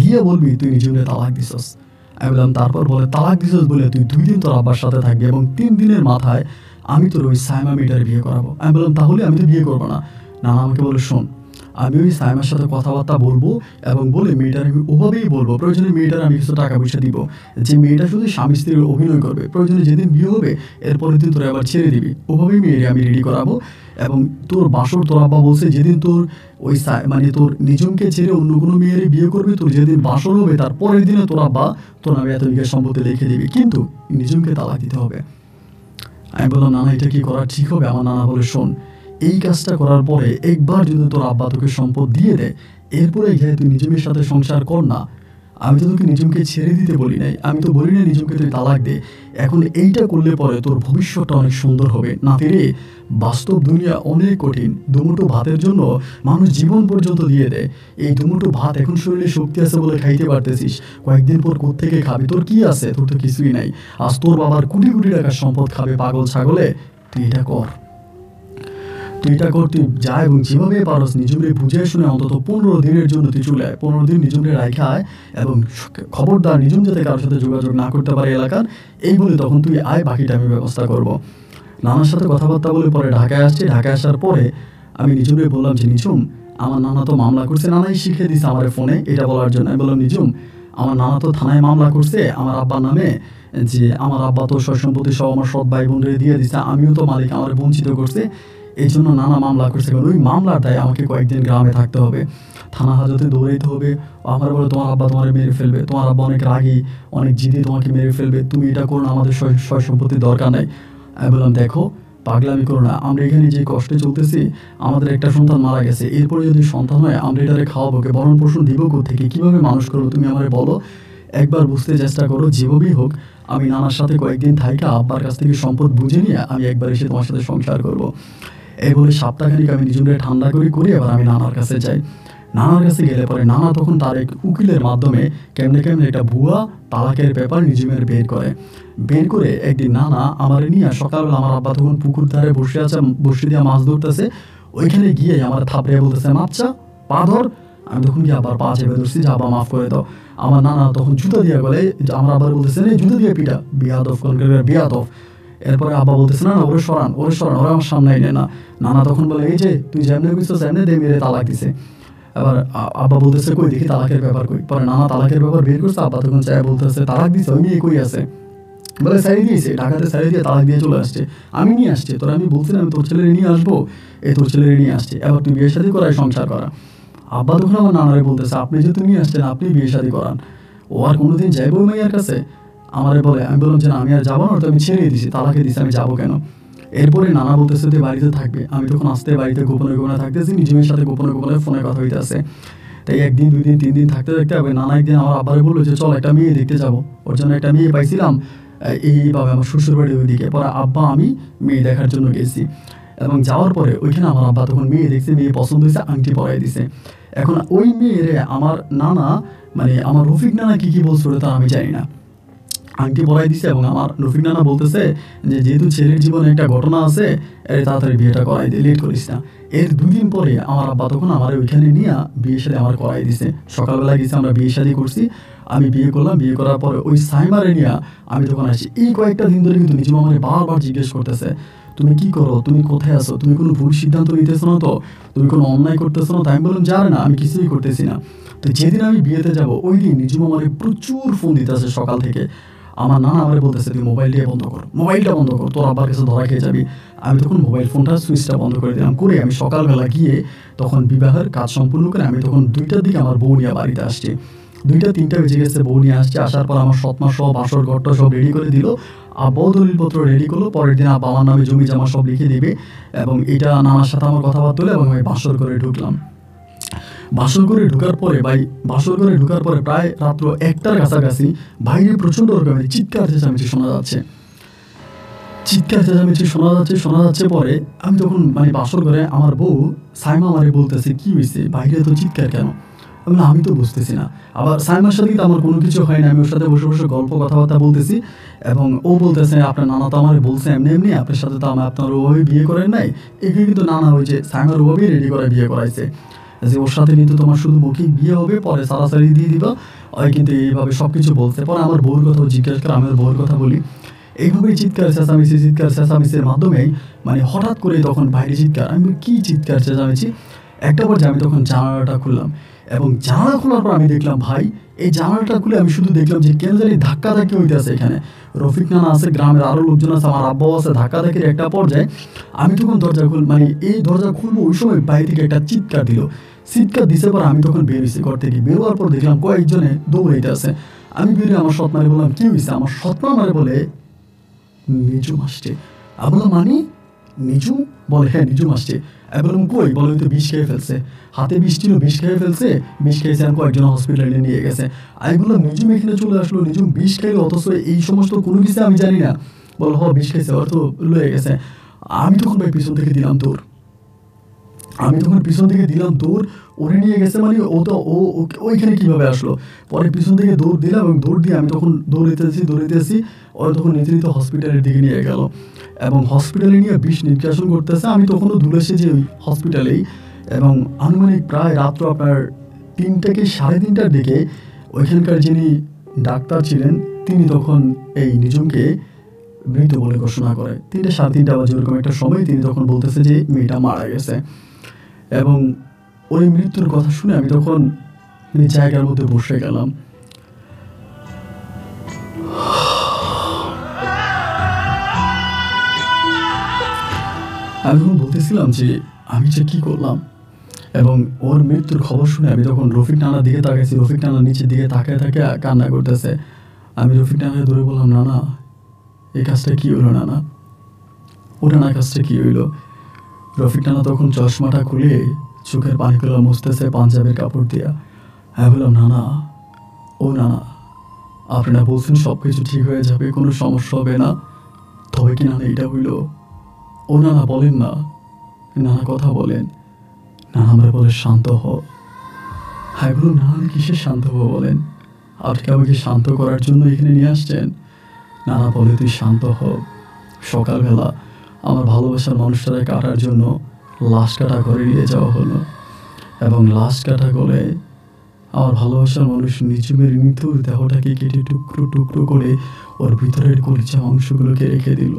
S1: গিয়ে বলবি তুই নিজেকে তালাক দিছস। আমি বললাম তারপর? বলে তালাক দিছস বলে তুই 2 দিন তোর আব্বার সাথে থাকবি এবং 3 দিনের মাথায় আমি তোর ওই সাইমা মেয়েটার বিয়ে করাবো। আমি বললাম তাহলে আমি তো বিয়ে করবো না। নানা আমাকে বলে শোন, আমি ওই সাইমার সাথে কথাবার্তা বলবো এবং বলে মেয়েটার আমি ওভাবেই বলবো, প্রয়োজনে মেয়েটার আমি কিছু টাকা পয়সা দিব, যে মেয়েটা শুধু স্বামী স্ত্রীর অভিনয় করবে, প্রয়োজনে যেদিন বিয়ে হবে এরপরের দিন তোরা আবার ছেড়ে দিবি, ওভাবেই মেয়েরে আমি রেডি করাবো। এবং তোর বাসর তোর আব্বা বলছে যেদিন তোর ওই মানে তোর নিজমকে ছেড়ে অন্য কোনো মেয়েরে বিয়ে করবে, তোর যেদিন বাসর হবে তার পরের দিনে তোর আব্বা তোর নামে এত বিঘা সম্পত্তি লিখে দিবি, কিন্তু নিজমকে তালাক দিতে হবে। আমি বললাম নানা এটা কি করা ঠিক হবে? আমার নানা বলে শোন, এই কাজটা করার পরে একবার যদি তোর আব্বা তোকে সম্পদ দিয়ে দেয়, এরপরে গিয়ে তুই নিজমের সাথে সংসার কর না। আমি তো তোকে নিজমকে ছেড়ে দিতে বলি নাই, আমি তো বলি না নিজমকে তুই তালাক দে। এখন এইটা করলে পরে তোর ভবিষ্যৎটা অনেক সুন্দর হবে। নাতি রে, বাস্তব দুনিয়া অনেক কঠিন, দুমুঠো ভাতের জন্য মানুষ জীবন পর্যন্ত দিয়ে দেয়। এই দুমুঠো ভাত এখন শরীরে শক্তি আছে বলে খাইতে পারতেছিস, কয়েকদিন পর কোত্থেকে খাবি? তোর কি আছে? তোর তো কিছুই নাই। আজ তোর বাবার কোটি কোটি টাকার সম্পদ খাবে পাগল ছাগলে। তুই এটা কর, তুই যা এবং যেভাবে পারস নিজুমরে বুঝে শুনে অন্তত 15 দিনের জন্য তুই চলে আয়, 15 দিন নিজুমরে রাইখা আয়, এবং খবরদার নিজুম যাতে কারোর সাথে যোগাযোগ না করতে পারে এলাকার, এই বলে তখন তুই আয়, বাকিটা আমি ব্যবস্থা করব। নানার সাথে কথাবার্তা বলে পরে ঢাকায় আসছে। ঢাকায় আসার পরে আমি নিজুমরে বললাম যে নিঝুম, আমার নানা তো মামলা করছে, নানাই শিখিয়ে দিছে আমার ফোনে এটা বলার জন্য। আমি বললাম নিঝুম, আমার নানা তো থানায় মামলা করছে আমার আব্বার নামে, যে আমার আব্বা তো সয় সম্পত্তি সব আমার সৎ ভাই বোনরে দিয়ে দিচ্ছে, আমিও তো মালিক, আমার বঞ্চিত করছে, এই জন্য নানা মামলা করছে। কারণ ওই মামলার দায় আমাকে কয়েকদিন গ্রামে থাকতে হবে, থানা হাজতে দৌড়াইতে হবে। আমার বলে তোমার আব্বা তোমার মেরে ফেলবে, তোমার আব্বা অনেক রাগী, অনেক জিদি, তোমাকে মেরে ফেলবে, তুমি এটা করো না, আমাদের সয় সম্পত্তির দরকার নেই। আমি বললাম দেখো পাগলামি করো না, আমরা এখানে যে কষ্টে চলতেছি, আমাদের একটা সন্তান মারা গেছে, এরপরে যদি সন্তান হয় আমরা এটারে খাওয়াবো কে, ভরণ পোষণ দিব কোত্থেকে, কীভাবে মানুষ করবো, তুমি আমারে বলো। একবার বুঝতে চেষ্টা করো, যেভাবেই হোক আমি নানার সাথে কয়েকদিন থাইকা আব্বার কাছ থেকে সম্পদ বুঝে নিয়ে আমি একবার এসে তোমার সাথে সংসার করবো। এই বলে সপ্তাহখানিক আমি নিজেকে ঠান্ডা করে এবার আমি নানার কাছে যাই। নানার কাছে গেলে পরে নানা তখন তার এক উকিলের মাধ্যমে কেমনে একটা ভুয়া তালাকের ব্যাপার নিজেমের বের করে একদিন নানা আমার নিয়ে সকালবেলা, আমার আব্বা তখন পুকুর ধারে বসে আছে, বসে দিয়ে মাছ ধরতেছে, ওইখানে গিয়ে আমার থাপড়িয়ে বলতেছে মাপচা পা ধর। আমি তখন গিয়ে আবার পা চেপে ধরছি যে আব্বা মাফ করে দাও। আমার নানা তখন জুতা দিয়ে বলে, আমার আবার বলতেছে জুতা দিয়ে পিটা, বিয়াদব বিয়াদব। এরপরে আব্বা বলতেছে না ওরে সরান ওরা আমার সামনে এনে না। নানা তখন বলে এই যে তুই যেমনি বুঝছো যেমনি দে, মেরে তালাক দিছে। এবার আব্বা বলতেছে কই দেখি তালাকের ব্যাপার কই। পরে নানা তালাকের ব্যাপার বের করছে, আব্বা তখন চায় বলতেছে তালাক দিছে, ওই মেয়ে কই আছে? বলে সারি দিয়েছে, ঢাকাতে সারি দিয়ে তালাক দিয়ে চলে আসছে, আমি নিয়ে আসছি, তোরা আমি বলছিলাম তোর ছেলেরে নিয়ে আসবো, এই তোর ছেলেরে নিয়ে আসছে, এবার তুই বিয়ে শাদী করায় সংসার করা। আব্বা তখন আমার নানারে বলতেছে আপনি যেহেতু নিয়ে আসছেন আপনি বিয়ে শাদী করান, ও আর কোনোদিন যাইব ওই মেয়ের কাছে? আমারে বলে, আমি বললাম যে না আমি আর যাবো না, তো আমি ছেড়ে দিছি, তালাকে দিছি, আমি যাবো কেন? এরপরে নানা বলতেছে তুই বাড়িতে থাকবে। আমি তখন আসতে বাড়িতে গোপনে থাকতেছি, নিজের সাথে গোপনে ফোনে কথা হইতে আছে। তাই 1 দিন 2 দিন 3 দিন থাকতে আবার নানা একদিন আমার আব্বারে বললো যে চল একটা মেয়ে দেখতে যাবো, ওর জন্য একটা মেয়ে পাইছিলাম এইভাবে আমার শ্বশুর বাড়ির ওইদিকে। পরে আব্বা আমি মেয়ে দেখার জন্য গেছি, এবং যাওয়ার পরে ওইখানে আমার আব্বা তখন মেয়ে দেখছে, মেয়ে পছন্দ হয়েছে, আংটি পরাই দিছে। এখন ওই মেয়েরে আমার নানা মানে আমার রফিক নানা কি বলছিল তা আমি জানি না, আংটি পরাই দিছে। এবং আমার রফিক নানা বলতেছে যে যেহেতু ছেলের জীবনে একটা ঘটনা আছে, তাড়াতাড়ি বিয়েটা করাই দিয়ে, লেট করিস না। এর 2 দিন পরে আমার আব্বা তখন আমার ওইখানে নিয়ে বিয়ে শাদী আমার করাই দিছে। সকালবেলা গেছে, আমরা বিয়ে শাদী করছি, আমি বিয়ে করলাম। বিয়ে করার পরে ওই সাইমারে নিয়ে আমি তখন আসি। এই কয়েকটা দিন ধরে কিন্তু নিজে আমার বারবার জিজ্ঞেস করতেছে তুমি কি করো, তুমি কোথায় আছো, তুমি কোনো ভুল সিদ্ধান্ত নিতেছো না তো, তুমি কোনো অন্যায় করতেছো না? তাই আমি বললাম জানে না, আমি কিছুই করতেছি না। তো যেদিন আমি বিয়েতে যাব ওই দিন নিজুম আমার প্রচুর ফোন দিতেছে সকাল থেকে। আমার নানা আমার বলতেছে তুই মোবাইলটা বন্ধ কর, তোর আব্বার কাছে ধরা খেয়ে যাবি। আমি তখন মোবাইল ফোনটা সুইচটা বন্ধ করে দিলাম, করে আমি সকালবেলা গিয়ে তখন বিবাহের কাজ সম্পূর্ণ করে আমি তখন 2টার দিকে আমার বউ নিয়ে বাড়িতে আসছি। 2-3টা বেজে গেছে, বউ নিয়ে আসছে। আসার পর আমার সৎমা সব বাসর ঘরটা সব রেডি করে দিল, আব্বাও দলিলপত্র রেডি করলো। পরের দিন আব্বা আমার নামে জমি জমা সব লিখে দিবে, এবং এটা নানার সাথে আমার কথাবার্তা হলো, এবং আমি বাসর করে ঢুকলাম। বাসর ঘরে ঢোকার পরে প্রায় রাত্র 1টার কাছাকাছি বাইরে প্রচণ্ড রকমের চিৎকার চেঁচামেচি শোনা যাচ্ছে। পরে আমি তখন মানে বাসর ঘরে আমার বউ সাইমা আমারে বলতেছে কি হয়েছে, বাইরে তো চিৎকার কেন? আমি বললাম, আমি তো বুঝতেছি না। আবার সাইমার সাথে তো আমার কোনো কিছু হয় না, আমি ওর সাথে বসে বসে গল্প কথাবার্তা বলতেছি এবং ও বলতেছে আপনার নানা তো আমার বলছে এমনি এমনি, আপনার সাথে তো আপনার ওভাবে বিয়ে করেন নাই। এখানে কিন্তু নানা ওই যে সাইমার ওভাবেই রেডি করে বিয়ে করাইছে, যে ওর সাথে কিন্তু তোমার শুধু মৌখিক বিয়ে হবে, পরে সারাসারি দিয়ে দিবা, ওই কিন্তু এইভাবে সব কিছু বলছে। পরে আমার বউর কথাও জিজ্ঞাসা করে, আমি আমার বউর কথা বলি, এইভাবেই চিৎকার চেঁচামেচির মাধ্যমেই মানে হঠাৎ করে তখন বাইরে চিৎকার। আমি বলি, কী চিৎকার চেঁচামেচি? একটা পর্যায়ে আমি তখন জানালাটা খুললাম এবং জানালা খোলার পর আমি দেখলাম ভাই, এই জানালাটা খুলে আমি শুধু দেখলাম যে কেন জানি ধাক্কাধাক্কি হইতেছে এখানে। রফিক নানা আছে, গ্রামের আরও লোকজন আছে, আমার আব্বাও আছে। ধাক্কাধাক্কির একটা পর্যায়ে আমি তখন দরজা মানে এই দরজা খুলবো, ওই সময় বাইরে থেকে একটা চিৎকার দিল। চিৎকার দিছে পর আমি তখন বেরিয়েছি ঘর থেকে। বেরোয়ার পর দেখলাম কয়েকজনে দৌড়াইতে আছে। আমি বেরিয়ে আমার সৎ মারে বললাম, কী হয়েছে? আমার সৎ মারে বলে, নিজুম আসছে। আমি বললাম, মানে নিজুম? বলে, হ্যাঁ নিজুম আসছে। আমি বললাম, কই? বলে, তো বিষ খেয়ে ফেলছে, হাতে বিষ ছিল, বিষ খেয়ে ফেলছে, বিষ খেয়েছে, আমি কয়েকজন হসপিটালে নিয়ে গেছে। আমি বললাম, নিজুম এখানে চলে আসলো, নিজুম বিষ খেলো, অথচ এই সমস্ত কোনো কিছু আমি জানি না। বলো, হ বিষ খেয়েছে, ওর তো লয়ে গেছে। আমি তখন ভাই পিছন থেকে দিলাম দৌড়, ওরে নিয়ে গেছে, মানে ও তো ওইখানে কীভাবে আসলো? পরে পিছন থেকে দৌড় দিলাম এবং দৌড় দিয়ে আমি তখন দৌড়িতেছি। ওরা তখন নিতে হসপিটালের দিকে নিয়ে গেল এবং হসপিটালে নিয়ে বিষ নিষ্কাশন করতেছে। আমি তখনও দূরে এসেছি ওই হসপিটালেই এবং আনুমানিক প্রায় রাত্র আপনার 3টা কি 3:30টার দিকে ওইখানকার যিনি ডাক্তার ছিলেন তিনি তখন এই নিজুমকে মৃত বলে ঘোষণা করে। 3টা 3:30 বাজে ওরকম একটা সময় তিনি তখন বলতেছে যে মেয়েটা মারা গেছে। এবং ওই মৃত্যুর কথা শুনে আমি তখন জায়গার মধ্যে বসে গেলাম। আমি তখন বলতেছিলাম যে আমি যে কী করলাম, এবং ওর মৃত্যুর খবর শুনে আমি তখন রফিক নানার দিকে তাকাইছি। রফিক নানা নিচের দিকে তাকায় কান্না করতেছে। আমি রফিক নানাকে ধরে বললাম, নানা এই কাজটা কী হলো? নানা ওটা কাজটা কী হইলো? রফিক নানা তখন চশমাটা খুলে চোখের পানিগুলো মুছতেছে পাঞ্জাবের কাপড় দিয়া। আমি বললাম, নানা আপনারা বলছেন সব কিছু ঠিক হয়ে যাবে, কোনো সমস্যা হবে না, তবে কি নানা এটা হইল? নানা বলেন না, নানা কথা বলেন। নানা আমরা বলে, শান্ত হ। হ্যাঁ বলুন, নানা কিসের শান্ত হবো বলেন? আপনি আমাকে শান্ত করার জন্য এখানে নিয়ে আসছেন? নানা বলে, তুই শান্ত হ। সকালবেলা আমার ভালোবাসার মানুষটাকে কাটার জন্য লাশ কাটা করে নিয়ে যাওয়া হলো এবং লাশ কাটা করে আমার ভালোবাসার মানুষ নিজুমের নিথুর দেহটাকে কেটে টুকরো টুকরো করে ওর ভিতরের কলিজা অংশগুলোকে রেখে দিল।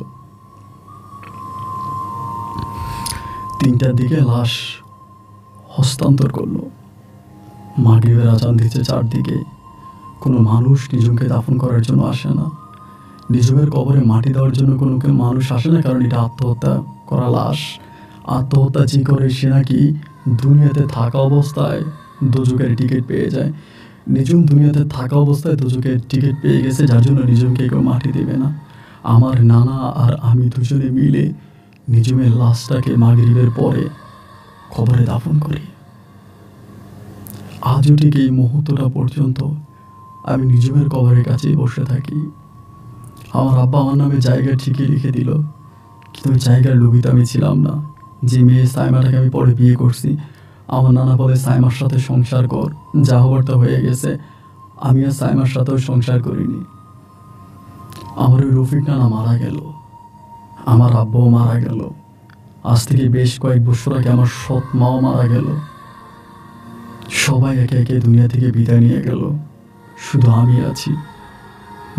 S1: 3টার দিকে লাশ হস্তান্তর করলো। মাগরিবের আজান দিচ্ছে চারদিকে। কোনো মানুষ নিজুমকে দাফন করার জন্য আসে না, নিজুমের কবরে মাটি দেওয়ার জন্য কোনো মানুষ আসে না, কারণ এটা আত্মহত্যা করা লাশ। আত্মহত্যা যে করে সে নাকি দুনিয়াতে থাকা অবস্থায় দোজখের টিকিট পেয়ে যায়। নিজুম দুনিয়াতে থাকা অবস্থায় দোজখের টিকিট পেয়ে গেছে, যার জন্য নিজুমকে কেউ মাটি দেবে না। আমার নানা আর আমি দুজনে মিলে নিজুমের লাশটাকে মাগরিবের পরে কবরে দাফন করি। আজও ঠিক এই মুহূর্তটা পর্যন্ত আমি নিজুমের কবরের কাছেই বসে থাকি। আমার আব্বা আমার নামে জায়গা ঠিকই লিখে দিল, কিন্তু ওই জায়গার লোভী তো আমি ছিলাম না। যে মেয়ে সাইমাটাকে আমি পরে বিয়ে করছি, আমার নানা বলে সাইমার সাথে সংসার কর, যা হবার তো হয়ে গেছে। আমি আর সাইমার সাথেও সংসার করিনি। আমার ওই রফিক নানা মারা গেল, আমার আব্বাও মারা গেল। আজ থেকে বেশ কয়েক বছর আগে আমার সৎ মাও মারা গেল। সবাই একে একে দুনিয়া থেকে বিদায় নিয়ে গেল, শুধু আমি আছি।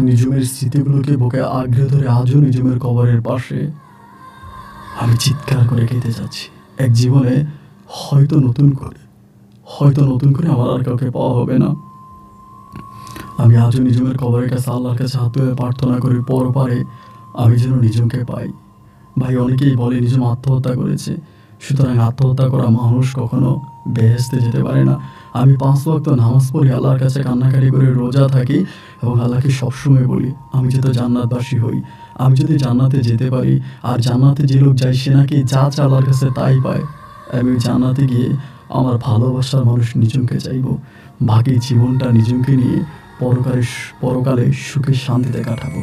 S1: নিজুমের স্মৃতিগুলোকে বুকে আঁকড়ে ধরে আজও নিজুমের কবরের পাশে আমি চিৎকার করে কেঁদে যাচ্ছি। এক জীবনে হয়তো নতুন করে আমার আর কাউকে পাওয়া হবে না। আমি আজও নিজুমের কবরের কাছে আল্লাহর কাছে হাত তুলে প্রার্থনা করি, পরপারে আমি যেন নিজুমকে পাই। ভাই অনেকেই বলে নিজুম আত্মহত্যা করেছে, সুতরাং আত্মহত্যা করা মানুষ কখনো বেহেশতে যেতে পারে না। আমি 5 ওয়াক্ত নামাজ পড়ি, আল্লাহর কাছে কান্নাকাটি করে রোজা থাকি এবং আল্লাহকে সবসময় বলি আমি যাতে জান্নাতবাসী হই। আমি যদি জান্নাতে যেতে পারি, আর জান্নাতে যে লোক যায় সে নাকি যা চা আল্লাহর কাছে তাই পায়। আমি জান্নাতে গিয়ে আমার ভালোবাসার মানুষ নিজুমকে চাইব। বাকি জীবনটা নিজুমকে নিয়ে পরকালে সুখে শান্তিতে কাটাবো।